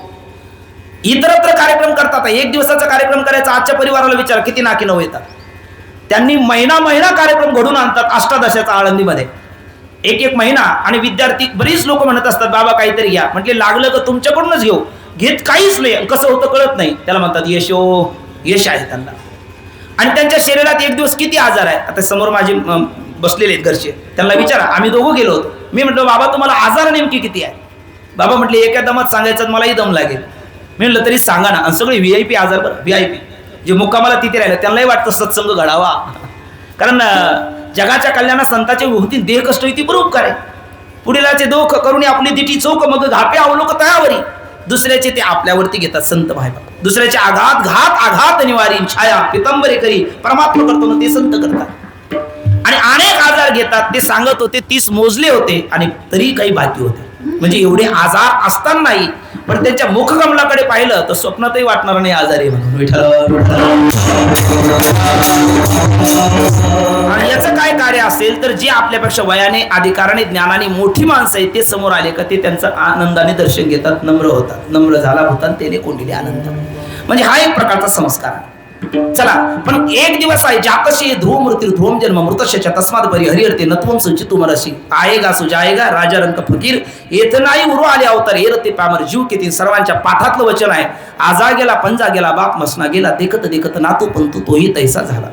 इतरत्र कार्यक्रम करतात. एक दिवसाचा कार्यक्रम करायचा, आजच्या परिवाराला विचार किती नाकी नऊ येतात. त्यांनी महिना कार्यक्रम घडून आणतात. अष्टादशाचा आळंदीमध्ये एक महिना. आणि विद्यार्थी बरीच लोक म्हणत असतात बाबा काहीतरी घ्या. म्हटले लागलं तर तुमच्याकडूनच घेत काहीच नाही. कसं होतं कळत नाही. त्याला म्हणतात यश आहे त्यांना. आणि त्यांच्या शरीरात एक दिवस किती आजार आहे. आता समोर माझे बसलेले आहेत घरचे, त्यांना विचारा. आम्ही दोघं गेलो होतो. मी म्हटलं बाबा तुम्हाला आजार नेमकी किती आहे. बाबा म्हटले एका दमात सांगायचं मलाही दम लागेल. मी म्हटलं तरी सांगा ना. आणि सगळे VIP आजार. बरं VIP जे मुक्कामाला तिथे राहिले त्यांनाही वाटतं सत्संग घडावा, कारण जगाच्या कल्याणा संतांच्या विभूती देह कष्ट ती बरोबर आहे. पुढीलाचे दोख करून आपली दिठी चौक मग घापे अवलोक तयावरी. दुसऱ्याचे ते आपल्यावरती घेतात संत भाई. दुसऱ्याचे आघात निवारी छाया पितंबरे करी परमात्मा करतो ना ते संत करतात. आणि अनेक आजार घेतात. ते सांगत होते 30 मोजले होते आणि तरी काही बाकी होते. म्हणजे एवढे आजार असतानाही पण त्यांच्या मुखकमलाकडे पाहिलं तर स्वप्नातही वाटणार नाही आजारी म्हणून. विठ्ठल. आणि याचं काय कार्य असेल तर जे आपल्यापेक्षा वयाने अधिकाराने ज्ञानाने मोठी माणसं आहेत ते समोर आले का ते त्यांचं आनंदाने दर्शन घेतात, नम्र होतात. नम्र झाला होता त्याने कोंडिले आनंद. म्हणजे हा एक प्रकारचा संस्कार आहे. चला, पण एक दिवस आहे जातशी ध्रुव मृत्यू ध्रुवम जन्म मृतशच्या तस्मात परी हरिहरते नत्वम संचितु मरसी आएगा सुजाएगा राजा रंक फकीर येत नाही उरू आले अवतार येरते पामर जीव किती. सर्वांच्या पाठातलं वचन आहे. आजा गेला पंजा गेला बाप मसना गेला देखत देखत नातू पंतू तोही तैसा झाला.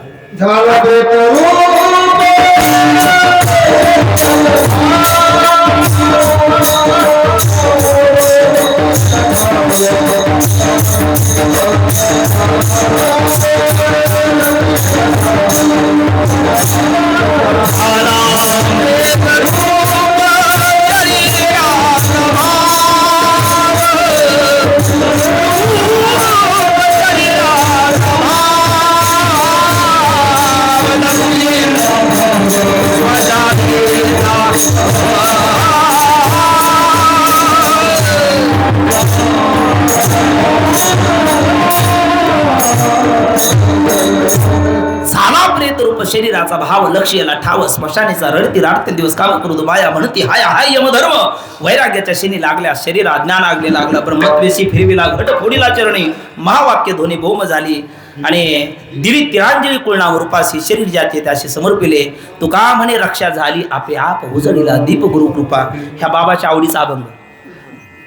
शरीराचा भाव लक्ष याला ठाव स्मशानेचा रडती राडते दिवस काम करू माया म्हणती हाय हाय यमधर्म. वैराग्याच्या शिनी लागल्या शरीरा ज्ञान आगले लागला ब्रह्मद्वेषी फिरविला घट फोडीला चरणी महावाक्य ध्वनी भौम झाली आणि दिवी तिरांजली कुळणावर उपासी शरीर जाते त्याशी समर्पिले. तुका म्हणे रक्षा झाली आपे आप उजळीला दीप गुरु कृपा. ह्या बाबाच्या आवडीचा अभंग.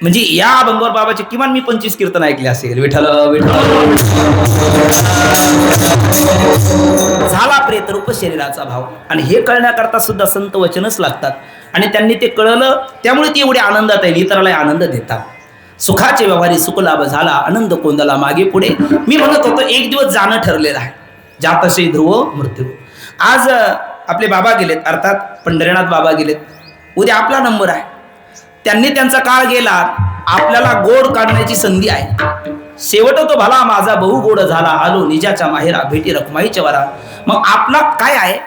म्हणजे या अभंगावर बाबाचे किमान मी 25 कीर्तन ऐकले असेल. विठ्ठल विठ्ठल. झाला प्रेत रूप शरीराचा भाव. आणि हे कळण्याकरता सुद्धा संत वचनच लागतात. आणि त्यांनी ते कळलं त्यामुळे ती एवढी आनंदात आहे. इतराला आनंद देतात. सुखाचे व्यवहारी सुखलाभ झाला आनंद कोंदला मागे पुढे. मी म्हणत होतो एक दिवस जाणं ठरलेलं आहे. जातशी ध्रुव मृत्यू. आज आपले बाबा गेलेत, अर्थात पंढरीनाथ बाबा गेलेत. उद्या आपला नंबर आहे. त्यांनी त्यांचा काळ गेला. आपल्याला गोड काढण्याची संधी आहे. शेवट तो भला माझा बहु गोड झाला आलो निजाच्या माहेरा भेटी रखमाईच्या वरा. मग आपला काय आहे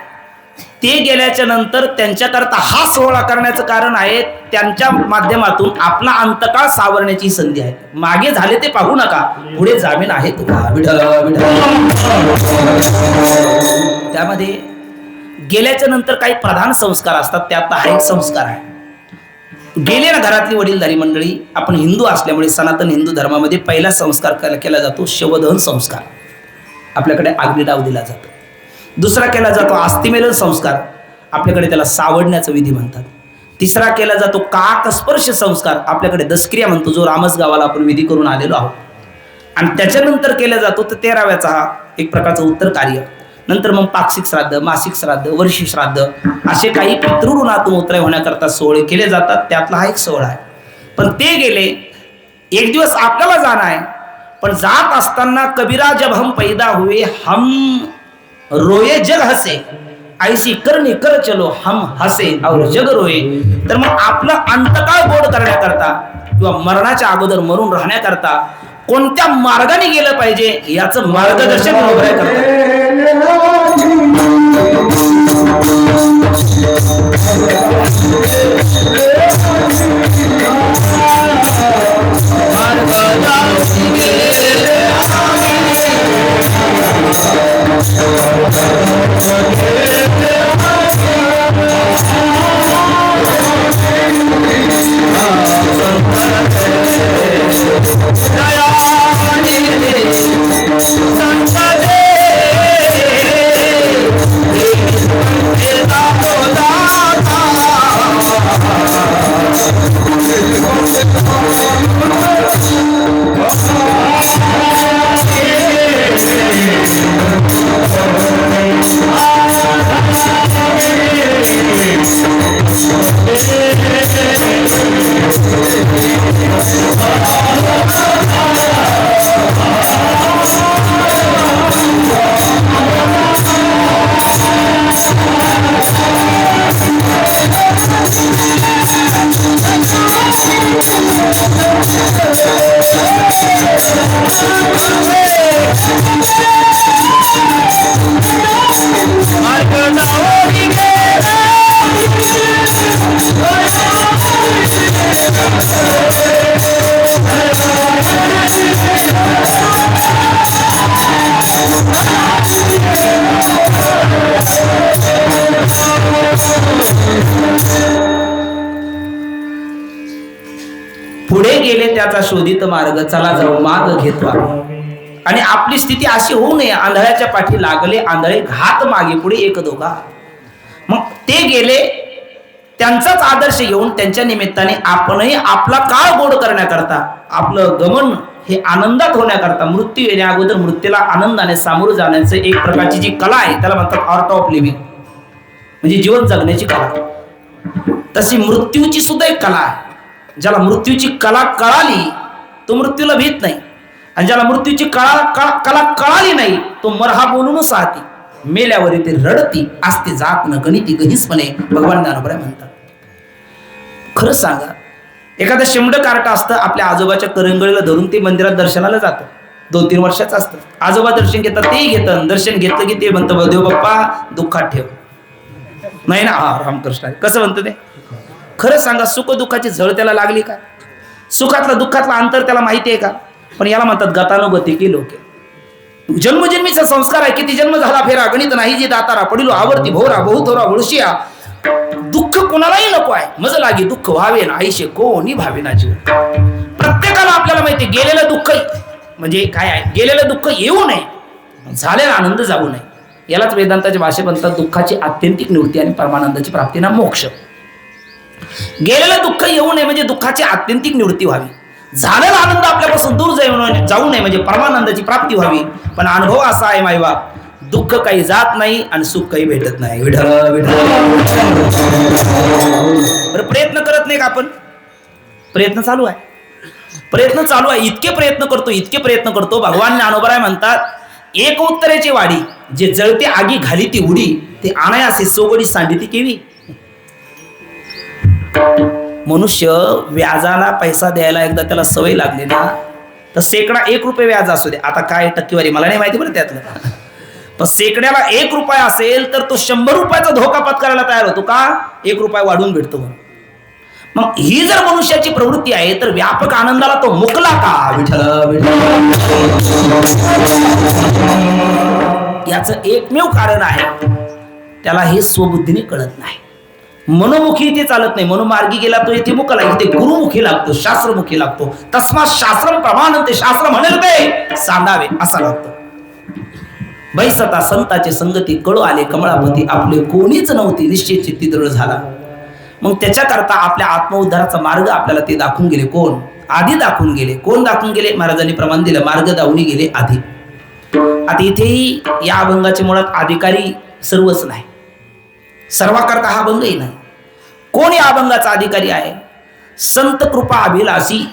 ते गेल्याच्या नंतर त्यांच्याकरता हा सोहळा करण्याचं कारण आहे. त्यांच्या माध्यमातून आपला अंतकाळ सावरण्याची संधी आहे. मागे झाले ते पाहू नका, पुढे जामीन आहे तुका. विठ्ठल विठ्ठल. त्यामध्ये गेल्याच्या नंतर काही प्रधान संस्कार असतात. त्यात हा एक संस्कार आहे. गेले ना घरातली वडीलधारी मंडळी. आपण हिंदू असल्यामुळे सनातन हिंदू धर्मामध्ये पहिला संस्कार केला जातो शवदहन संस्कार. आपल्याकडे अग्निडाव दिला जातो. दुसरा केला जातो अस्थिमेलन संस्कार. आपल्याकडे त्याला सावडण्याचा विधी म्हणतात. तिसरा केला जातो काकस्पर्श संस्कार. आपल्याकडे दशक्रिया म्हणतो, जो रामस गावाला आपण विधी करून आलेलो आहोत. आणि त्याच्यानंतर केला जातो तर 13व्याचा हा एक प्रकारचं उत्तर कार्य. नंतर मग पाक्षिक श्राद्ध, मासिक श्राद्ध, वर्षी श्राद्ध असे काही पितृऋणातून उतराई होण्याकरता सोहळे केले जातात. त्यातला हा एक सोहळा आहे. पण ते गेले. एक दिवस आपल्याला जाणं आहे. पण जात असताना कबीरा जब हम पैदा हुए हम रोये जग हसे, ऐसी करनी कर चलो हम हसे और जग रोये. तर मग आपलं अंतकाळ गोड करण्याकरता किंवा मरणाच्या अगोदर मरून राहण्याकरता कोणत्या मार्गाने गेलं पाहिजे याचं मार्गदर्शन वगैरे करतात. पुढे गेले त्याचा शोधित मार्ग, चला जाऊ माग घेतो. आणि आपली स्थिती अशी होऊ नये, आंधळ्याच्या पाठी लागले आंधळे, घात मागे पुढे एक दोघा. मग ते गेले, त्यांचाच आदर्श घेऊन त्यांच्या निमित्ताने आपणही आपला काळ गोड करण्याकरता, आपलं गमन हे आनंदात होण्याकरता, मृत्यू येण्या अगोदर मृत्यूला आनंदाने सामोरं जाण्याचं एक प्रकारची जी कला आहे त्याला म्हणतात आर्ट ऑफ लिव्हिंग, म्हणजे जीवन जगण्याची कला. तशी मृत्यूची सुद्धा एक कला आहे. ज्याला मृत्यूची कला कळाली तो मृत्यूला भीत नाही, आणि ज्याला मृत्यूची कला कळाली नाही तो मरहा बोलूनच राहते, मेल्यावर ते रडती असते जात न गणिती गहिसपणे, भगवान ज्ञानोबा म्हणतात. खरं सांगा, एखादं शेंबड कार्ट असतं आपल्या आजोबाच्या करंगळीला धरून ते मंदिरात दर्शनाला जातं, 2-3 वर्षाचं असतं. आजोबा दर्शन घेतात, तेही घेतं. दर्शन घेतलं की ते म्हणतं देव बाप्पा दुःखात ठेव, नाही ना, हा रामकृष्ण आहे. कसं म्हणतं ते? खरं सांगा, सुख दुःखाची झळ त्याला लागली का? सुखातला दुःखातला अंतर त्याला माहिती आहे का? पण याला म्हणतात गतानुगतिकी लोके. जन्मजन्मीचा संस्कार आहे. किती जन्म झाला फेरा गणित नाही जी दातारा, पडिलो आवर्ती भोरा बहुतोरा मुळशिया. दुःख कोणालाही नको आहे, मज लागी दुःख व्हावे ना आईशे कोणी भावे ना जीव. प्रत्येकाला आपल्याला माहिती गेलेलं दुःख म्हणजे काय आहे, गेलेलं दुःख येऊ नये, झालेला आनंद जाऊ नये. यालाच वेदांताच्या भाषेत म्हणतात दुःखाची आत्यंतिक निवृत्ती आणि परमानंदाची प्राप्ती ना मोक्ष. गेलेलं दुःख येऊ नये म्हणजे दुःखाची आत्यंतिक निवृत्ती व्हावी, झालेला आनंद आपल्यापासून दूर जाऊ नये म्हणजे परमानंदाची प्राप्ती व्हावी. पण अनुभव असा आहे मायबाप, दुःख काही जात नाही आणि सुख काही भेटत नाही. विठ्ठल विठ्ठल. बरं, प्रयत्न करत नाही का आपण? प्रयत्न चालू आहे, प्रयत्न चालू आहे. इतके प्रयत्न करतो. भगवान ज्ञानोबा म्हणतात एक उत्तरेची वाडी, जे जळते आगी घाली ती उडी, ते आणायासे सोगडी सांडी ती केवी. मनुष्य व्याजाला पैसा द्यायला एकदा त्याला सवय लागली ना, तर शेकडा 1 रुपये व्याज असू दे, आता काय टक्केवारी मला नाही माहिती बरं त्यातलं, पण शेकड्याला 1 रुपया असेल तर तो 100 रुपयाचा धोका पत्करायला तयार होतो का? 1 रुपया वाढून भेटतो म्हणून. मग ही जर मनुष्याची प्रवृत्ती आहे तर व्यापक आनंदाला तो मुकला का? विठ्ठल विठ्ठल. याचं एकमेव कारण आहे, त्याला हे स्वबुद्धीने कळत नाही. मनोमुखी ते चालत नाही. मनोमार्गी गेला तो इथे मुकला, इथे गुरुमुखी लागतो, शास्त्रमुखी लागतो. तस्मा शास्त्रम प्रमाणंते, शास्त्र म्हणेल ते सांडावे असा लागतो. बैसता संताचे संगती कळू आले कमळापती, आपले कोणीच नव्हती निश्चित चित्ती दृढ झाला. मग त्याच्याकरता आपल्या आत्मउद्धाराचा मार्ग आपल्याला ते दाखवून गेले. कोण? आधी दाखवून गेले. कोण दाखवून गेले? महाराजांनी प्रमाण दिलं, मार्ग दावणी गेले आधी. आता इथेही या अभंगाच्या मुळात अधिकारी सर्वच नाही, सर्वाकरता हा अभंगही नाही. कोण या अभंगाचा अधिकारी आहे? संत कृपा अभिलाषी,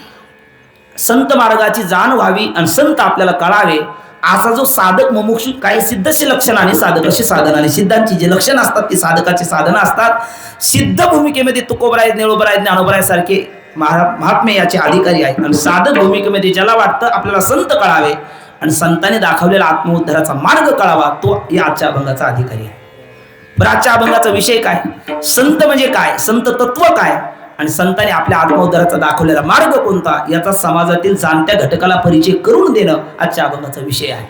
संत मार्गाची जाण व्हावी आणि संत आपल्याला कळावे असा जो साधक मुमुक्षु, काही सिद्धशी लक्षणाने साधकाशी साधनाने, सिद्धांची जे लक्षण असतात ती साधकाची साधनं असतात. सिद्ध भूमिकेमध्ये तुकोबराय, निळोबराय, ज्ञानोबराय सारखे महात्मे याचे अधिकारी आहेत. आणि साधक भूमिकेमध्ये ज्याला वाटतं आपल्याला संत कळावे आणि संतांनी दाखवलेला आत्मोद्धाराचा मार्ग कळावा, तो या आजच्या अभंगाचा अधिकारी आहे. बरं, आजच्या अभंगाचा विषय काय? संत म्हणजे काय, संत तत्व काय आणि संतांनी आपल्या आत्मोद्धाराचा दाखवलेला मार्ग कोणता, याचा समाजातील जाणत्या घटकाला परिचय करून देणं आजच्या अभंगाचा विषय आहे.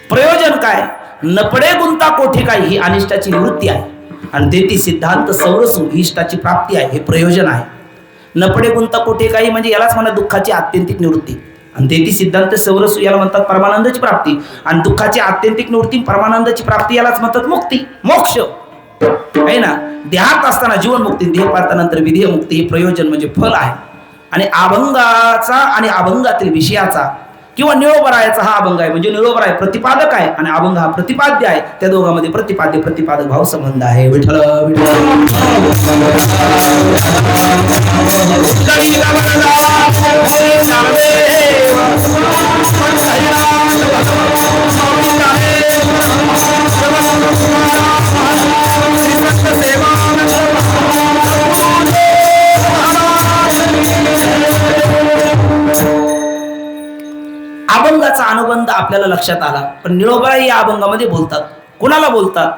प्रयोजन काय? नपडे गुंता कोठे काय ही अनिष्टाची निवृत्ती आहे आणि देती सिद्धांत सौरसू ही इष्टाची प्राप्ती आहे, हे प्रयोजन आहे. नपडे गुंता कोठे काही म्हणजे यालाच म्हणा दुःखाची आत्यंतिक निवृत्ती, आणि देती सिद्धांत सौरसू याला म्हणतात परमानंदाची प्राप्ती, आणि दुःखाची आत्यंतिक निवृत्ती परमानंदाची प्राप्ती यालाच म्हणतात मुक्ती, मोक्ष आहे ना. देहात असताना जीवन मुक्ती, देह पाळतानंतर विधेय मुक्ती, हे प्रयोजन म्हणजे फल आहे. आणि अभंगाचा आणि अभंगातील विषयाचा किंवा निळोबरायाचा हा अभंग आहे, म्हणजे निळोबराय प्रतिपादक आहे आणि अभंग हा प्रतिपाद्य आहे. त्या दोघांमध्ये प्रतिपाद्य प्रतिपादक भाव संबंध आहे. विठ्ठल अभंगाचा अनुबंध आपल्याला लक्षात आला. पण निळोबराय या अभंगामध्ये बोलतात. कुणाला बोलतात?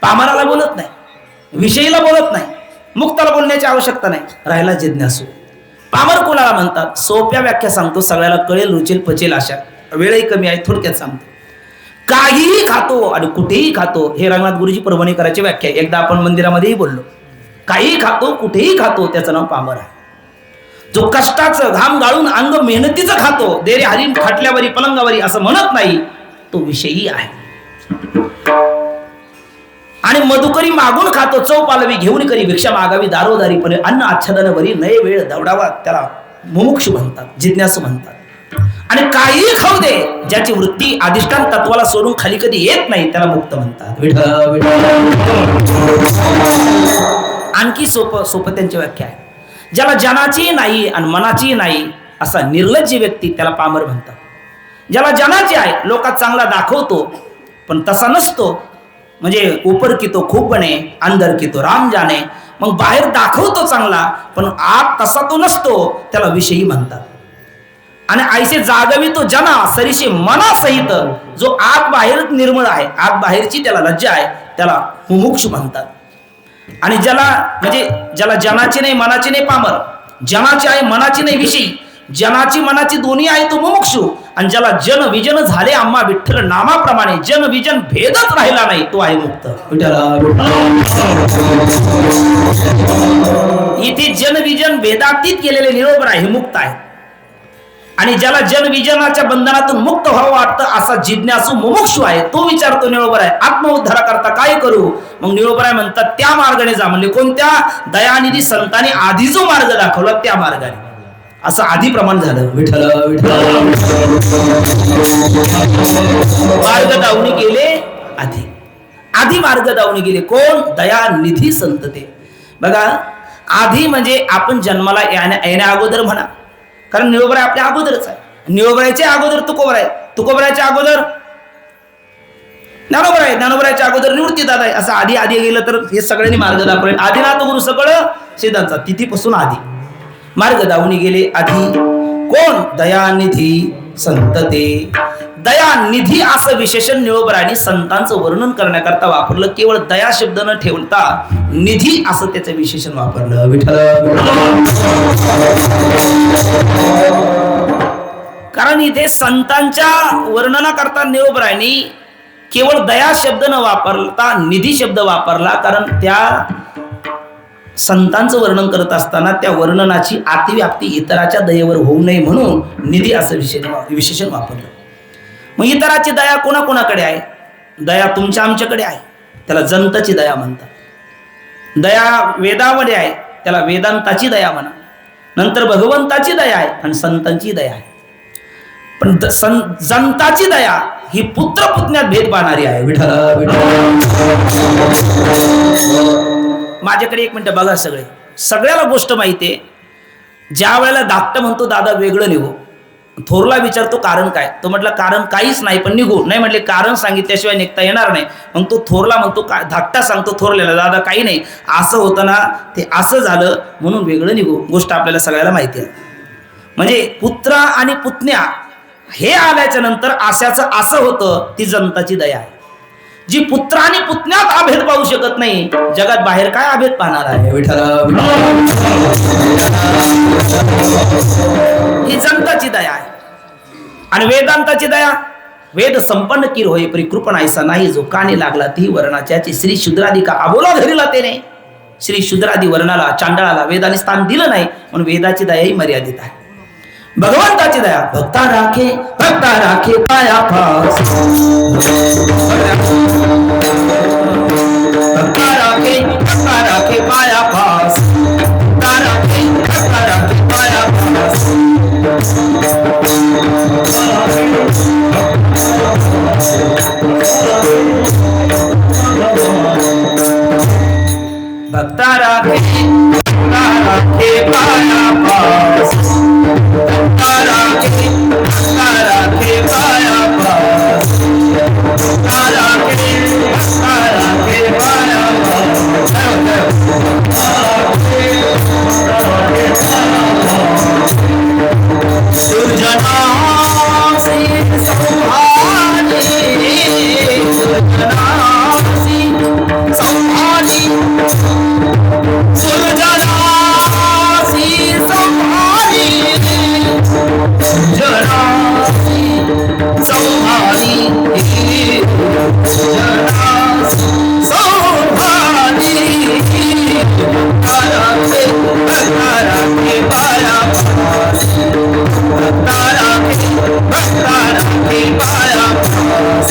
पामराला बोलत नाही, विषयीला बोलत नाही, मुक्ताला बोलण्याची आवश्यकता नाही. राहिला जिज्ञासू. पामर कुणाला म्हणतात? सोप्या व्याख्या सांगतो, सगळ्याला कळेल, रुचेल, पचेल अशा. वेळही कमी आहे, थोडक्यात सांगतो. काहीही खातो आणि कुठेही खातो, हे रंगनाथ गुरुजी परभणीकरांची व्याख्या आहे. एकदा आपण मंदिरामध्येही बोललो. काहीही खातो, कुठेही खातो, त्याचं नाव पामर आहे. जो कष्टाचं घाम गाळून अंग मेहनतीचं खातो, देरे हरीण खाटल्यावरी पलंगावरी असं म्हणत नाही, तो विषयी आहे. आणि मधुकरी मागून खातो, चव पालवी घेऊन करी भिक्षा मागावी दारोदारीपणे, अन्न आच्छादनावरी नये वेळ दवडावा, त्याला मुमुक्षु म्हणतात, जिज्ञासू म्हणतात. आणि काहीही खाऊ दे, ज्याची वृत्ती अधिष्ठान तत्वाला सोडून खाली कधी येत नाही, त्याला मुक्त म्हणतात. आणखी सोपं त्यांची व्याख्या आहे. ज्याला जनाची नाही आणि मनाची नाही असा निर्लज्ज व्यक्ती, त्याला पामर म्हणतात. ज्याला जनाची आहे, लोकात चांगला दाखवतो पण तसा नसतो, म्हणजे ऊपर की तो खूप बने, अंदर की तो राम जाने, मग बाहेर दाखवतो चांगला पण आत तसा तो नसतो, त्याला विषयी म्हणतात. आणि ऐसे जागवी तो जना सरीशे मनासहित, जो आत बाहेर निर्मळ आहे, आत बाहेरची त्याला लज्जा आहे, त्याला मुमुक्षु म्हणतात. आणि ज्याला म्हणजे ज्याला जनाची नाही मनाची नाही पामर, जनाची आहे मनाची नाही विषयी, जनाची मनाची दोन्ही आहे तो मुमुक्षु. आणि ज्याला जन विजन झाले आम्हा विठ्ठल नामाप्रमाणे, जन विजन भेदच राहिला नाही, तो आहे मुक्त. इथे जन विजन भेदातीत केलेले निळोबराय हे मुक्त आहे. आणि ज्याला जनविजनाच्या बंधनातून मुक्त व्हावं वाटतं असा जिज्ञासू मुमुक्षु आहे, तो विचारतो निळोबराय आत्मउद्धारा करता काय करू. मग निळोबराय म्हणतात त्या मार्गाने जा. म्हणले कोणत्या? दयानिधी संतांनी आधी जो मार्ग दाखवला त्या मार्गाने, असं आधी प्रमाण झालं. विठ्ठल विठ्ठल मार्ग दावणी गेले आधी, आधी मार्ग दावणी गेले. कोण? दयानिधी संत. ते बघा, आधी म्हणजे आपण जन्माला येण्या अगोदर म्हणा, कारण निळोबराय आपल्या अगोदरच आहे. निळोबरायच्या अगोदर तुकोबराय, तुकोबरायच्या अगोदर ज्ञानोबराय, ज्ञानोबरायच्या अगोदर निवृत्तीदादा आहे. असं आधी आधी गेलं तर हे सगळ्यांनी मार्ग दाखवले. आदिनाथ गुरु सगळं सिद्धांचा तिथीपासून आधी मार्ग दावणी गेले आधी. कोण? दयानिधी संत. ते दयानिधी असं विशेषण निळोबरायांनी संतांचं वर्णन करण्याकरता वापरलं. केवळ दया शब्द न ठेवता निधी असं त्याचं विशेषण वापरलं. विठ्ठल. कारण इथे संतांच्या वर्णनाकरता निळोबरायांनी केवळ दया शब्द न वापरता निधी शब्द वापरला. कारण त्या संतांचं वर्णन करत असताना त्या वर्णनाची अतिव्याप्ती इतराच्या दयेवर होऊ नये म्हणून निधी असं विशेषण वापरलं. मग इतराची दया कोणाकोणाकडे आहे? दया तुमच्या आमच्याकडे आहे, त्याला जंतची दया म्हणतात. दया वेदामध्ये आहे, त्याला वेदांताची दया म्हणा. नंतर भगवंताची दया आहे आणि संतांची दया आहे. पण जंताची दया ही पुत्र पुतण्यात भेद पाहणारी आहे. विठ्ठल विठ्ठल. माझ्याकडे एक मिनिट बघा, सगळ्याला गोष्ट माहितीये. ज्या वेळेला धाकटा म्हणतो दादा वेगळं निघू, थोरला विचारतो कारण काय, तो म्हटलं कारण काहीच नाही पण निघू. नाही म्हटले कारण सांगितल्याशिवाय निघता येणार नाही. मग तो थोरला म्हणतो, धाकटा सांगतो थोरल्याला दादा काही नाही, असं होतं ना, ते असं झालं म्हणून वेगळं निघू. गोष्ट आपल्याला सगळ्याला माहिती आहे. म्हणजे पुत्र आणि पुतण्या हे आल्याच्या नंतर आशाचं असं होतं, ती जनताची दया आहे. जी पुत्र आणि पुतण्यात अभेद पाहू शकत नाही, जगात बाहेर काय अभेद पाहणार आहे. विठ्ठल. ही जनताची दया आहे. आणि वेदांताची दया, वेद संपन्न किर होय परी कृपण ऐसा नाही, जो कानी लागला ती वर्णाच्याची. श्री शूद्रादी का अबोला धरिला त्याने. श्री शूद्रादी वर्णाला, चांडाळाला वेदाने स्थान दिलं नाही, म्हणून वेदाची दयाही मर्यादित आहे. भगवंताची दया, भक्ता राखे पाया पास. भक्ता राखे पाया पास. भक्ता राखे पाया पास. भक्ता राखे पाया पास. भक्ता राखे पाया पास. भक्ता राखे पाया पास. दुर्जनासी संभाली, दुर्जनासी संभाली, दुर्जनासी संभाली, दुर्जनासी संभाली, दुर्जनासी संभाली. भक्ता राखे पाया पास. भक्ता राखे पाया पास.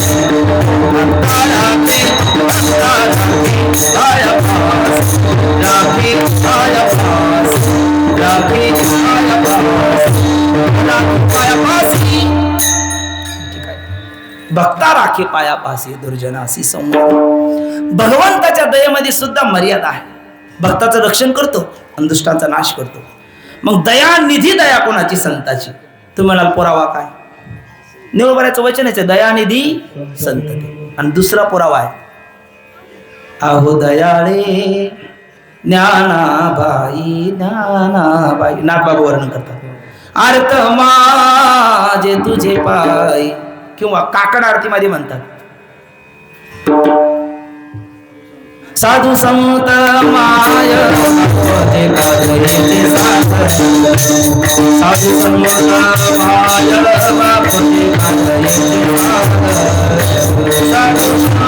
भक्ता राखे पाया पास. राखे पाया पास. राखे पाया पास. राखे पाया पासी. भक्ता राखे पाया पासी, दुर्जनासी संवाद. भगवंताच्या दयेमध्ये सुद्धा मर्यादा आहे. भक्ताचं रक्षण करतो आणि दुष्टांचा नाश करतो. मग दया निधी, दया कोणाची? संताची. तुम्ही म्हणाल पुरावा काय? निवबऱ्याचं वचन आहे, दयानिधी संतती. आणि दुसरा पुरावा आहे, अहो दयाळे ज्ञानाबाई. नागबाबा वर्णन करतात, अर्थ माझे तुझे पाय. किंवा काकड आरतीमध्ये म्हणतात, साधू संत माय साधू संत माय बापते साधू संत माय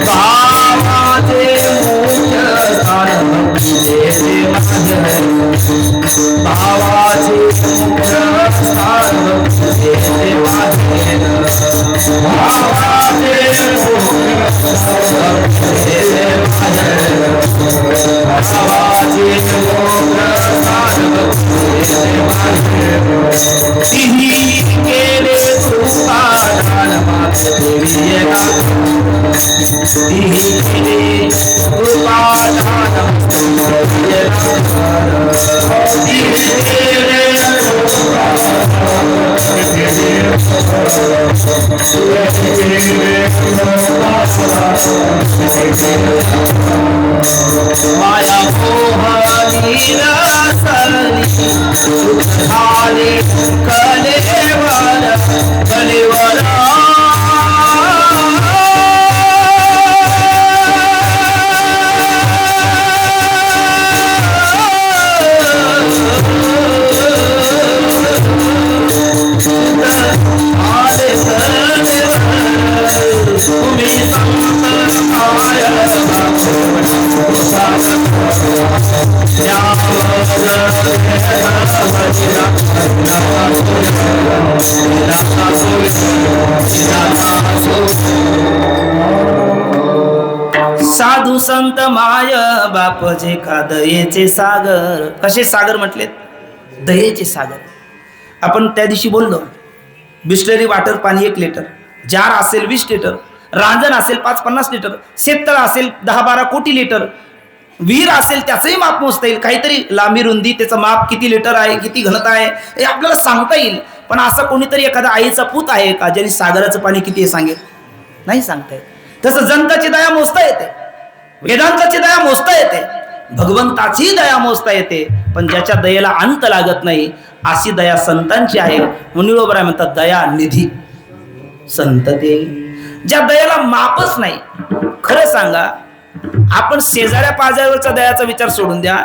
भावाचे मुख्य स्थान भक्तीचे माझे. भावाचे मुख्य स्थान भक्तीचे माझे. भावाचे मुख्य स्थान भक्तीचे माझे. भावाचे मुख्य स्थान भक्तीचे माझे. तिन्ही केले कृपा दान माझे देवी एका. तिन्ही केले कृपा दान देवी एका. माया मोहनी रसली झाली कलेवर कलेवर. साधू साधू संत माय बाप जे का दयेचे सागर. कसे सागर म्हटलेत? दयेचे सागर. आपण त्या दिवशी बोललो, बिस्लरी वॉटर पाणी 1 लिटर, जार असेल 20 लिटर, रांजण असेल 5-50 लिटर, शेततळ असेल 10-12 कोटी लिटर, विहीर असेल त्याचंही माप मोजता येईल. काहीतरी लांबी रुंदी त्याचं माप किती लिटर आहे, किती घनता आहे हे आपल्याला सांगता येईल. पण असं कोणीतरी एखादा आईचा पूत आहे का ज्याने सागराचं पाणी किती आहे सांगेल? नाही सांगता येत. तसं जंताची दया मोजता येते, वेदांताची दया मोजता येते, भगवंताची दया मोजता येते. पण ज्याच्या दयेला अंत लागत नाही अशी दया संतांची आहे. म्हणून बरोबर म्हणतात दया निधी संत ते, ज्या दयेला मापच नाही. खरं सांगा, आपण शेजाऱ्या पाजाऱ्यावरचा दयाचा विचार सोडून द्या.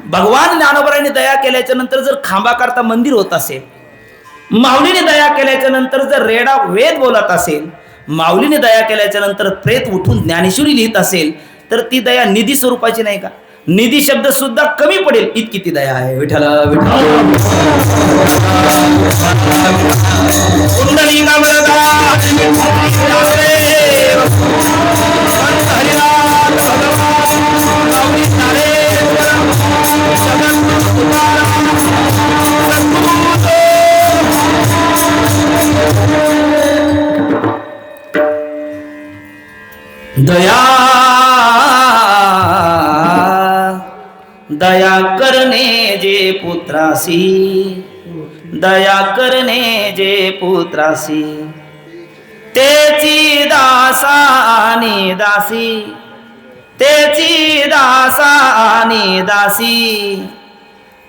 भगवान ज्ञानोबरांनी दया केल्याच्या नंतर जर खांबाकरता मंदिर होत असेल, माऊलीने दया केल्याच्या नंतर जर रेडा वेद बोलत असेल, माऊलीने दया केल्याच्या नंतर प्रेत उठून ज्ञानेश्वरी लिहित असेल, तर ती दया निधी स्वरूपाची नाही का? निधी शब्द सुद्धा कमी पडेल इतकी ती दया आहे. विठ्ठला विठ्ठल दया दया करणे जे पुत्रासी, दया करणे जे पुत्रासी, तेची दासानी दासी, तेची दासानी दासी,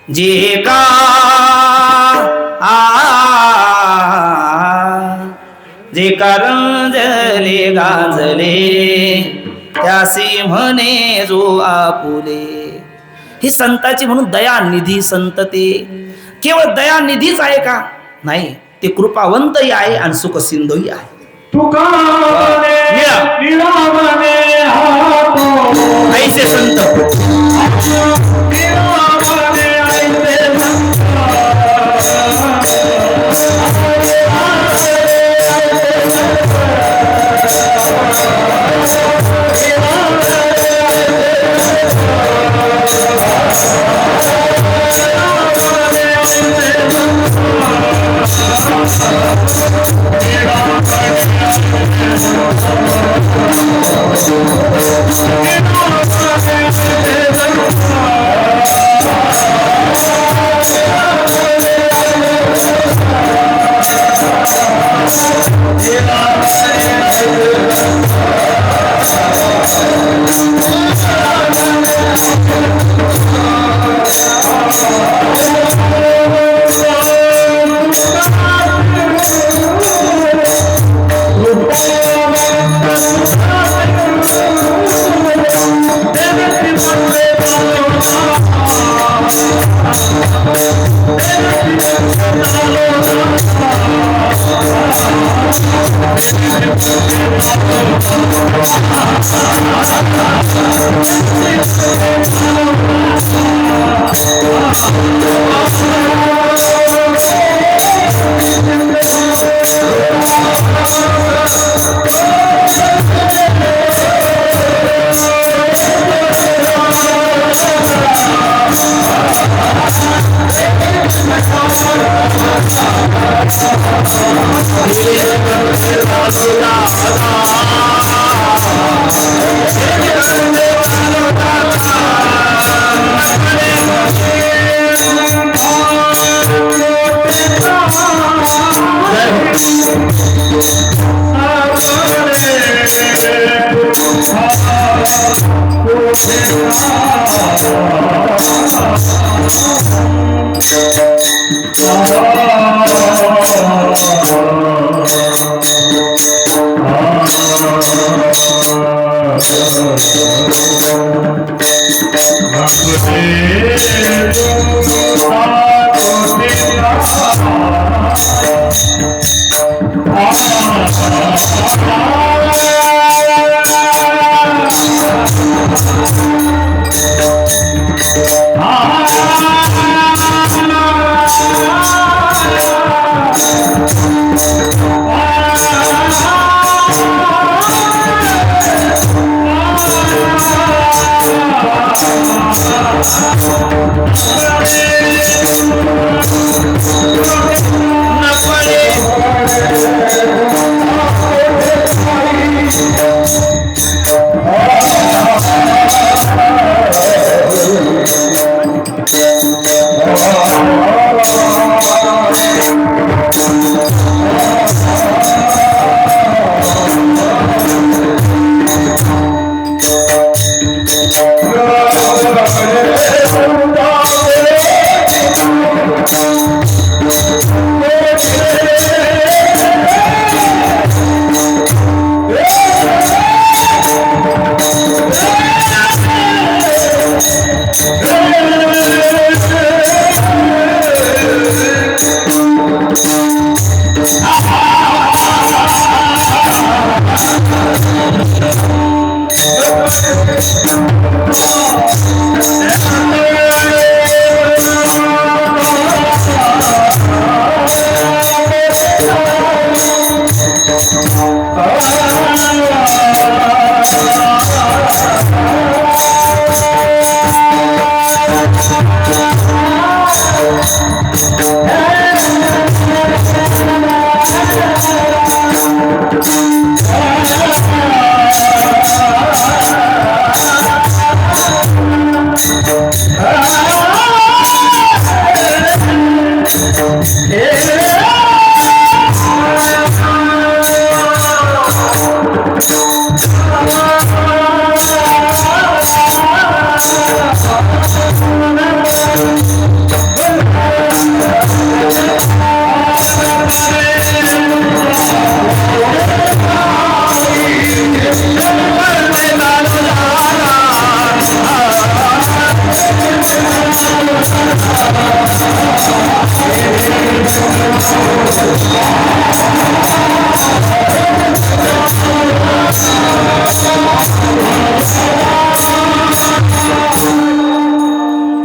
जे का जे का रंजले गाजले त्यासी म्हणे जो आपुले. ही संताची म्हणून दया निधी संत ते. केवळ दया निधीच आहे का? नाही, ते कृपावंतही आहे आणि सुख सिंधूही आहे. ऐसे संत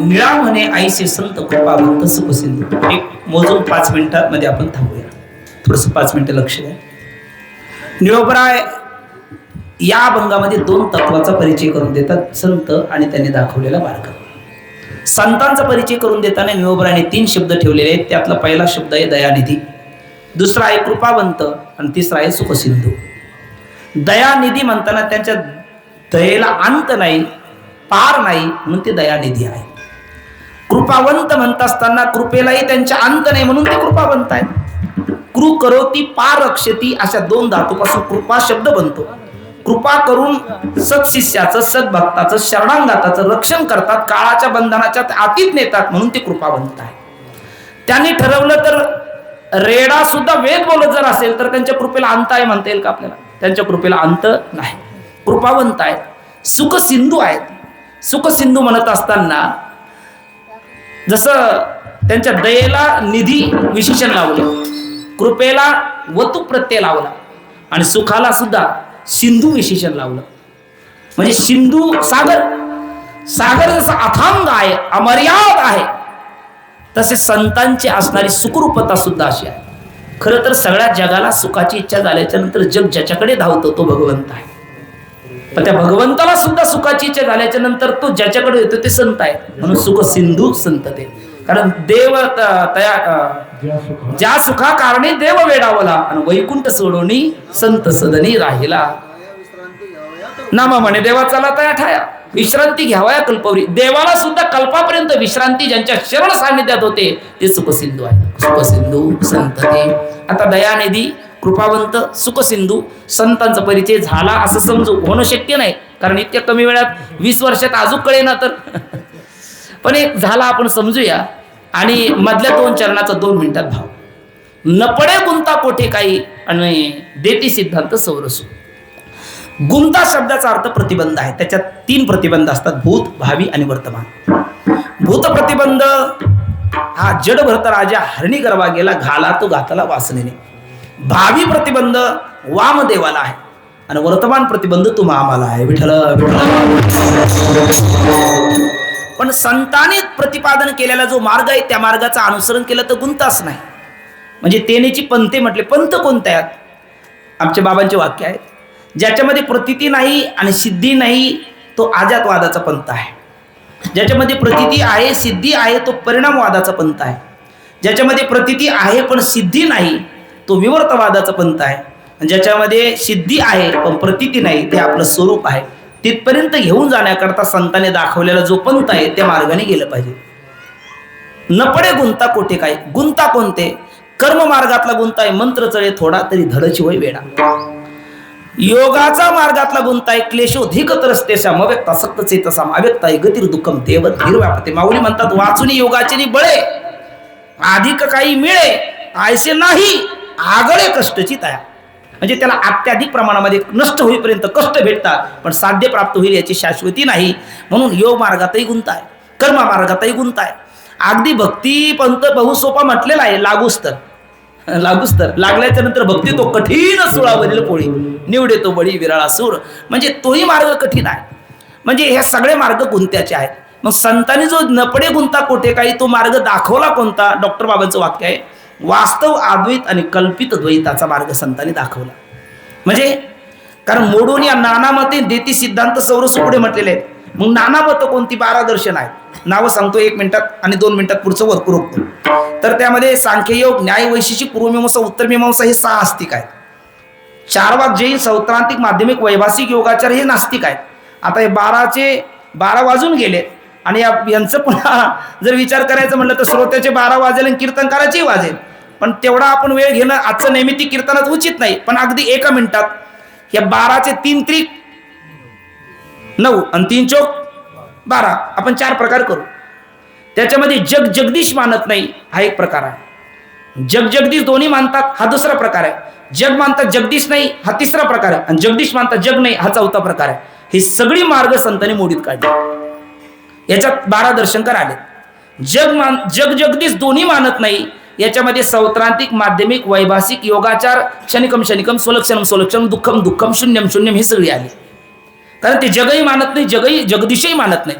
निळा म्हणे आईसे संत कृपा भक्त सुख सिंधू. एक मोजून 5 मिनिटांमध्ये आपण थांबूया. थोडस 5 मिनिटं लक्ष द्या. निळोबराय या अभंगामध्ये 2 तत्वाचा परिचय करून देतात, संत आणि त्यांनी दाखवलेला मार्ग. संतांचा परिचय करून देताना निळोबराने 3 शब्द ठेवलेले आहेत. त्यातला पहिला शब्द आहे दयानिधी, दुसरा आहे कृपावंत आणि तिसरा आहे सुखसिंधू. दयानिधी म्हणताना त्यांच्या दयेला अंत नाही, पार नाही, म्हणून ते दयानिधी आहे. कृपावंत म्हणत असताना कृपेलाही त्यांच्या अंत नाही, म्हणून ते कृपावंत आहेत. कृ करोती पार रक्षती अशा 2 धातूपासून कृपा शब्द बनतो. कृपा करून सत्शिष्याचं, सद्भक्ताचं, शरणांगताचं रक्षण करतात, काळाच्या बंधनाच्या आतीत नेतात, म्हणून ते कृपावंत आहे. त्यांनी ठरवलं तर रेडा सुद्धा वेद बोलत जर असेल तर त्यांच्या कृपेला अंत आहे म्हणता येईल का आपल्याला? त्यांच्या कृपेला अंत नाही. कृपावंत आहेत, सुखसिंधू आहेत. सुखसिंधू म्हणत असताना जसं त्यांच्या दयेला निधी विशेषण लावलं, कृपेला वतू प्रत्यय लावला आणि सुखाला सुद्धा सिंधू विशेषण लावलं. म्हणजे सिंधू सागर, सागर जसा अथांग आहे, अमर्याद आहे, तसे संतांची असणारी सुखरूपता सुद्धा अशी आहे. खरं तर सगळ्या जगाला सुखाची इच्छा झाल्याच्या नंतर जग ज्याच्याकडे धावतो तो भगवंत आहे. पण त्या भगवंताला सुद्धा सुखाची इच्छा झाल्याच्या नंतर तो ज्याच्याकडे येतो ते संत आहे. म्हणून सुख सिंधू संत ते. कारण देव ज्या सुखा कारणे देव वेडावला आणि वैकुंठ सोडोनी संत सदनी राहिला. नामा म्हणे देवा चला तया ठाया, विश्रांती घ्यावा या कल्पवरी. देवाला सुद्धा कल्पापर्यंत विश्रांती ज्यांच्या शरण सान्निध्यात होते ते सुखसिंधू आहे. सुखसिंधू संत ते. आता दयानिधी, कृपावंत, सुखसिंधू संतांचा परिचय झाला असं समजू. होणं शक्य नाही, कारण इतक्या कमी वेळात 20 वर्षात अजून कळेना तर. पण एक झाला आपण समजूया. आणि मधल्या 2 चरणाचा 2 मिनिटात भाव. नपडे गुंता कोठे काही आणि देती सिद्धांत सौरसू. गुंता शब्दाचा अर्थ प्रतिबंध आहे. त्याच्यात 3 प्रतिबंध असतात, भूत, भावी आणि वर्तमान. भूत प्रतिबंध हा जड भरत राजा हरणी गरवा गेला, घाला तो घातला वासनेने. भावी प्रतिबंध वामदेवाला आहे आणि वर्तमान प्रतिबंध तुम्हा आम्हाला आहे, विठ्ठल पण संतांनी प्रतिपादन केलेला जो मार्ग आहे त्या मार्गाचं अनुसरण केलं तर गुंताच नाही. म्हणजे तेनेची पंथे म्हटले. पंथ कोणत्या आहेत? आमच्या बाबांचे वाक्य आहेत, ज्याच्यामध्ये प्रतीती नाही आणि सिद्धी नाही तो अजातवादाचा पंथ आहे. ज्याच्यामध्ये प्रतीती आहे, सिद्धी आहे, तो परिणामवादाचा पंथ आहे. ज्याच्यामध्ये प्रतीती आहे पण सिद्धी नाही, तो विवर्तवादाचा पंथ आहे. आणि ज्याच्यामध्ये सिद्धी आहे पण प्रतीती नाही, ते आपलं स्वरूप आहे. तिथपर्यंत घेऊन जाण्याकरता संतांनी दाखवलेला जो पंथ आहे त्या मार्गाने गेलं पाहिजे. न पडे गुंता कोठे काय, गुंता कोणते? कर्म मार्गातला गुंता आहे, मंत्र चळे थोडा तरी धडची होय वेडा. योगाचा मार्गातला गुंता आहे, क्लेशोधिक त्रस्ते समव्यक्ता सक्त चेतसा अव्यक्ता गतिर दुःखम देव धीरव्यापते. माऊली म्हणतात वाचुनी योगाचे बळे अधिक काही मिळे आयसे नाही आगळे कष्टची तया. म्हणजे त्याला अत्याधिक प्रमाणामध्ये नष्ट होईपर्यंत कष्ट भेटतात, पण साध्य प्राप्त होईल याची शाश्वती नाही. म्हणून योग मार्गातही गुंता आहे, कर्म मार्गातही गुंता आहे. अगदी भक्ती पंथ बहु सोपा म्हटलेला आहे, लागूच तर लागल्याच्या नंतर भक्ती तो कठीण सुळावरील पोळी निवडे तो बळी विरळा सूर. म्हणजे तोही मार्ग कठीण आहे. म्हणजे हे सगळे मार्ग गुंत्याचे आहेत. मग संतांनी जो नपडे गुंता कोठे काही तो मार्ग दाखवला कोणता? डॉक्टर बाबांचं वाक्य आहे, वास्तव अद्वैत आणि कल्पित द्वैताचा मार्ग संतांनी दाखवला. म्हणजे कारण मोडून या नाना मते देती सिद्धांत सौरस पुढे म्हटलेले आहेत. मग नाना मतं कोणती? 12 दर्शन आहेत. नावं सांगतो 1 मिनिटात आणि 2 मिनिटात पुढचं वरकू रोखतो. तर त्यामध्ये सांख्ययोग, न्याय वैशेषिक, पूर्वमीमांसा, उत्तरमीमांसा हे 6 आस्तिक आहेत. 4 वाक जैन, सौत्रांतिक, माध्यमिक, वैभासिक, योगाचार हे नास्तिक आहेत. आता हे 12 वाजून गेले आणि यांचं पुन्हा जर विचार करायचं म्हटलं तर श्रोत्याचे 12 वाजेल आणि कीर्तनकाराचेही वाजेल. पण तेवढा आपण वेळ घेणं आजचं नैमित्तिक कीर्तनात उचित नाही. पण अगदी 1 मिनिटात या 12चे 3 त्रिक 9 आणि 3 चोक 12 आपण 4 प्रकार करू. त्याच्यामध्ये जगदीश मानत नाही हा एक प्रकार आहे. जगदीश दोन्ही मानतात हा दुसरा प्रकार आहे. जग मानतात जगदीश नाही हा तिसरा प्रकार आहे. आणि जगदीश मानतात जग नाही हा 4था प्रकार आहे. ही सगळी मार्ग संतांनी मोडीत काढली. याच्यात 12 दर्शनकर आले. जगदीश दोन्ही मानत नाही याच्यामध्ये सौत्रांतिक, माध्यमिक, वैभासिक, योगाचार, क्षणिकम सोलक्षणम दुःखम शून्यम हे सगळे आले. कारण ते जगही मानत नाही, जगदीशही मानत नाही.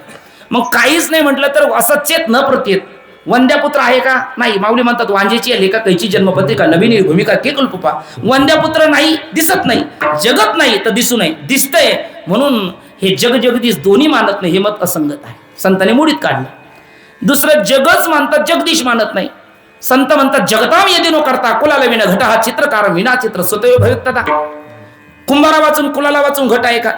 मग काहीच नाही म्हटलं तर असं चेत न प्रत्येत. वंद्यापुत्र आहे का? नाही. माऊली म्हणतात वांजेची आली का कैची जन्मपत्रिका नवीन भूमिका के कल्पपा. वंद्यापुत्र नाही, दिसत नाही, जगत नाही तर दिसू नये, दिसतंय. म्हणून हे जगदीश दोन्ही मानत नाही हे मत असंगत आहे, संतांनी मोडीत काढलं. दुसरं जगच मानतात, जगदीश मानत नाही. संत म्हणतात जगताम यदि नो करता कुलाला विना घट हा चित्रकार विना चित्र स्वतः भविकता. कुंभारा वाचून कुलाला वाचून घट आहे का?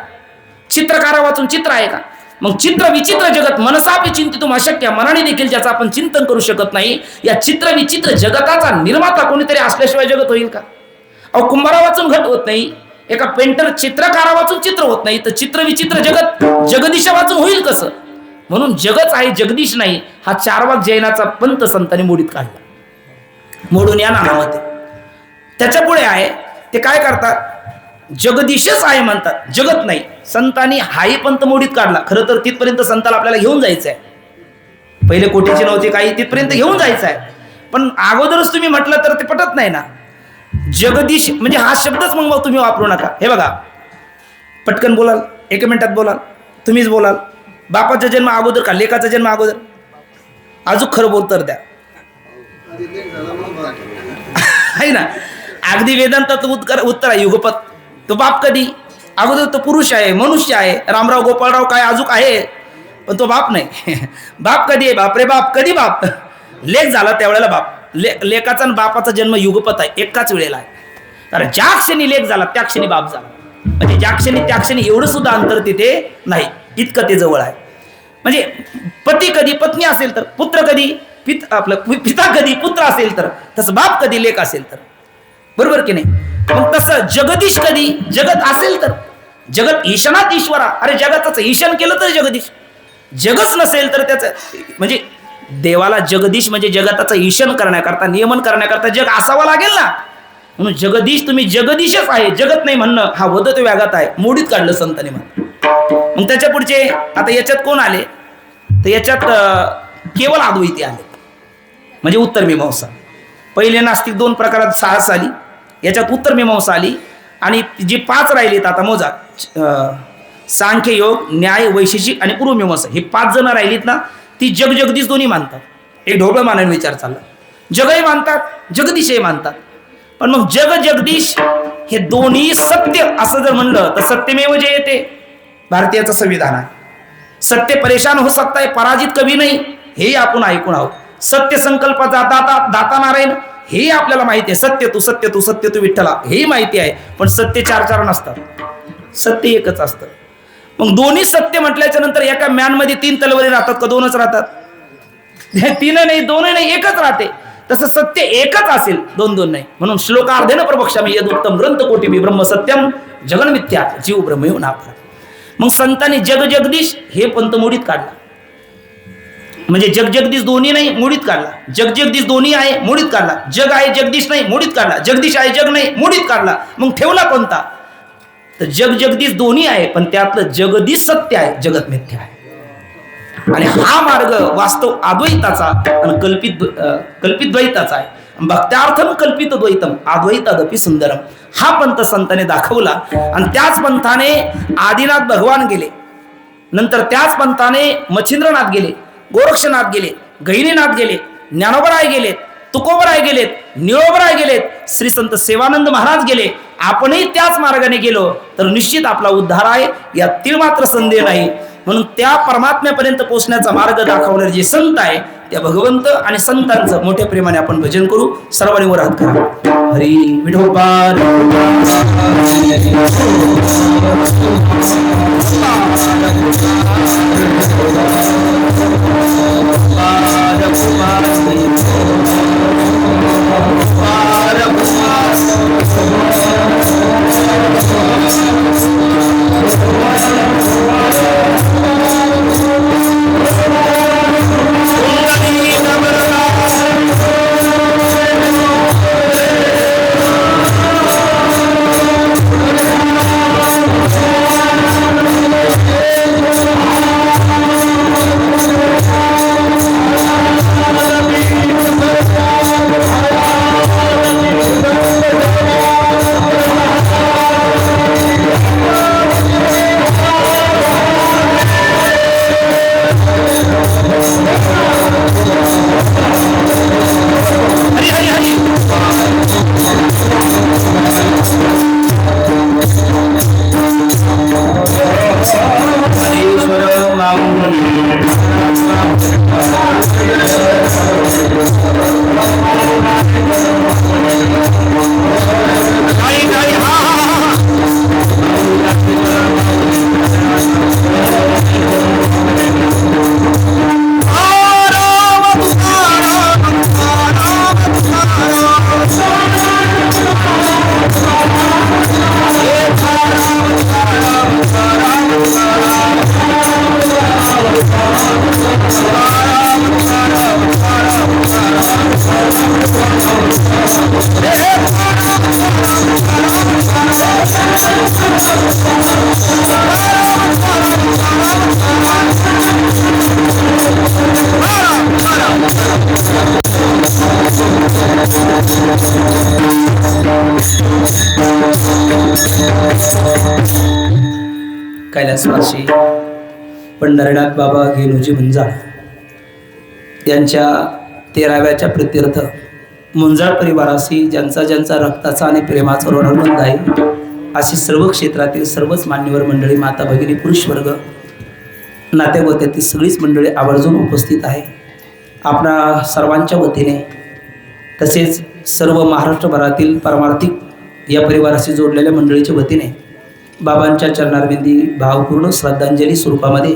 चित्रकारा वाचून चित्र आहे का? मग चित्र विचित्र जगत मनसापी चिंतितुम अशक्य. मनाने देखील ज्याचं आपण चिंतन करू शकत नाही या चित्र विचित्र जगताचा निर्माता कोणीतरी असल्याशिवाय जगत होईल का? अहो कुंभारा वाचून घट होत नाही, एका पेंटर चित्रकारा वाचून चित्र होत नाही, तर चित्र विचित्र जगत जगदीशा वाचून होईल कसं? म्हणून जगच आहे, जगदीश नाही. हा 4 वाक जैनाचा पंथ संतांनी मोडीत काढला. मोडून या नामामध्ये त्याच्या पुढे आहे ते काय करतात? जगदीशच आहे म्हणतात, जगत नाही. संतांनी हाही पंथ मोडीत काढला. खरं तर तिथपर्यंत संताला आपल्याला घेऊन जायचं आहे. पहिले कोटीचे नव्हते काही, तिथपर्यंत घेऊन जायचं आहे. पण अगोदरच तुम्ही म्हटलं तर ते पटत नाही ना. जगदीश म्हणजे हा शब्दच मग तुम्ही वापरू नका. हे बघा, पटकन बोलाल, 1 मिनिटात बोलाल, तुम्हीच बोलाल. बापाचा जन्म अगोदर का लेकाचा जन्म अगोदर? अजून खरं बोल तर द्या आहे ना. अगदी वेदांताचं उत्तर आहे युगपत. तो बाप कधी? अगोदर तो पुरुष आहे, मनुष्य आहे. रामराव गोपाळराव काय अजून आहे, पण तो बाप नाही. बाप कधी आहे? बाप रे बाप. कधी बाप? लेक झाला त्यावेळेला बाप. लेकाचा आणि बापाचा जन्म युगपत आहे, एकाच वेळेला आहे. कारण ज्या क्षणी लेक झाला त्या क्षणी बाप झाला. म्हणजे ज्या क्षणी त्या क्षणी एवढं सुद्धा अंतर तिथे नाही, इतकं ते जवळ आहे. म्हणजे पती कधी पत्नी असेल तर, पुत्र कधी पिता कधी पुत्र असेल तर, तसं बाप कधी लेक असेल तर, बरोबर की नाही? मग तसं जगदीश कधी? जगत असेल तर. जगत ईशानात ईश्वरा. अरे जगताचं ईशन केलं तर जगदीश. जगच नसेल तर त्याचं म्हणजे देवाला जगदीश म्हणजे जगताचं ईशन करण्याकरता, नियमन करण्याकरता जग असावं लागेल ना. म्हणून जगदीश तुम्ही जगदीशच आहे, जगत नाही म्हणणं हा वदत व्याघात आहे. मोडीत काढलं संतांनी म्हणून. मग त्याच्या पुढचे आता याच्यात कोण आले? तर याच्यात केवळ अद्वैती आले, म्हणजे उत्तर मीमांसा. पहिले नास्तिक 2 प्रकारात 6 आली, याच्यात उत्तर मीमांसा आली. आणि जी 5 राहिलीत आता मोजा, सांख्य योग, न्याय वैशेषिक आणि पूर्व मीमांसा, हे 5 जण राहिलीत ना, ती जगदीश दोन्ही मानतात. एक ढोबळ मानाने विचार चालला. जगही मानतात, जगदीशही मानतात. पण मग जगदीश हे दोन्ही सत्य असं जर म्हणलं तर सत्यमेव जे येते भारतीयाचं संविधान आहे. सत्य परेशान हो सकता है, पराजित कभी नाही, हे आपण ऐकून आहोत. सत्य संकल्पाचा दाता नारायण, हे आपल्याला माहिती आहे. सत्य तू सत्य तू सत्य तू विठ्ठला, हे माहिती आहे. पण सत्य चार चार नसतात, सत्य एकच असतं. मग दोन्ही सत्य म्हटल्याच्या नंतर एका म्यान मध्ये 3 तलवारी राहतात का 2च राहतात? 3 नाही 2 नाही, एकच राहते. तसं सत्य एकच असेल, 2 नाही. म्हणून श्लोकार्धेन प्रवक्ष्यामि यद उत्तम ग्रंथ कोटिभि ब्रह्म सत्यम जगन मिथ्या जीव ब्रह्मयो नापरा. मग संतांनी जग जगदीश हे पंत मोडीत काढला. म्हणजे जग जगदीश दोन्ही नाही, मोडीत काढला. जग जगदीश दोन्ही आहे, मोडीत काढला. जग आहे जगदीश नाही, मोडीत काढला. जगदीश आहे जग नाही, मोडीत काढला. मग ठेवला कोणता? तर जग जगदीश दोन्ही आहे, पण त्यातलं जगदीश सत्य आहे, जगत मिथ्या आहे. आणि हा मार्ग वास्तव अद्वैताचा आणि कल्पित द्वैताचा आहे. भक्त्यार्थम कल्पित द्वैतम अद्वैतादपि सुंदरम, हा पंथ संतांनी दाखवला. आणि त्याच पंथाने आदिनाथ भगवान गेले, नंतर त्याच पंथाने मच्छिंद्रनाथ गेले, गोरक्षनाथ गेले, गहिनीनाथ गेले, ज्ञानोबराय गेलेत, तुकोबराय गेलेत, निळोबराय गेलेत, श्री संत सेवानंद महाराज गेले. आपणही त्याच मार्गाने गेलो तर निश्चित आपला उद्धार आहे, यातील मात्र संदेह नाही. म्हणून त्या परमात्म्यापर्यंत पोहोचण्याचा मार्ग दाखवणारे जे संत आहे, त्या भगवंत आणि संतांचं मोठ्या प्रेमाने आपण भजन करू. सर्वांनी वर हात करा. हरी विठोबा कैलासवासी पंढरीनाथ बाबा गेलोजी मुंजाळ यांच्या 13व्याच्या प्रित्यर्थ मुंजाळ परिवाराशी ज्यांचा ज्यांचा रक्ताचा आणि प्रेमाचा ऋणबंध आहे, अशी सर्व क्षेत्रातील सर्वच मान्यवर मंडळी, माता भगिनी, पुरुष वर्ग, नातेवाईकातील सगळीच मंडळी आवर्जून उपस्थित आहे. आपणा सर्वांच्या वतीने तसेच सर्व महाराष्ट्रभरातील पारमार्थिक या परिवाराशी जोडलेल्या मंडळीच्या वतीने बाबांच्या चरणारविंदी भावपूर्ण श्रद्धांजली स्वरूपामध्ये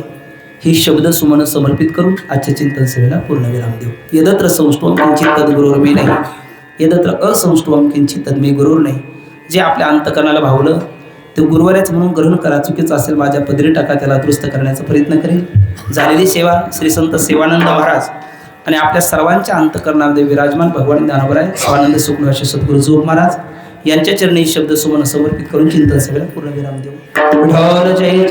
ही शब्द सुमन समर्पित करून आजच्या चिंतन सेवेला पूर्णविराम देऊ. यदत्र संष्टुवं किंचित तद्गुरोर्मे नाही, यदत्र असंष्टुवं किंचित तन्मे गुरुर नाही. जे आपल्या अंतकरणाला भावलं ते गुरुवाऱ्याच म्हणून ग्रहण करा. चुकीचं असेल माझ्या पदरी टाका, त्याला दुरुस्त करण्याचा प्रयत्न करेल. झालेली सेवा श्री संत सेवानंद महाराज आणि आपल्या सर्वांच्या अंतकरणामध्ये विराजमान भगवान ज्ञानोबराय स्वानंद सुखनिवासी सद्गुरू जोग महाराज यांच्या चरणी शब्द सुमन समर्पित करून चिंतन सेवेला पूर्णविराम देऊ. विठ्ठल जय जय.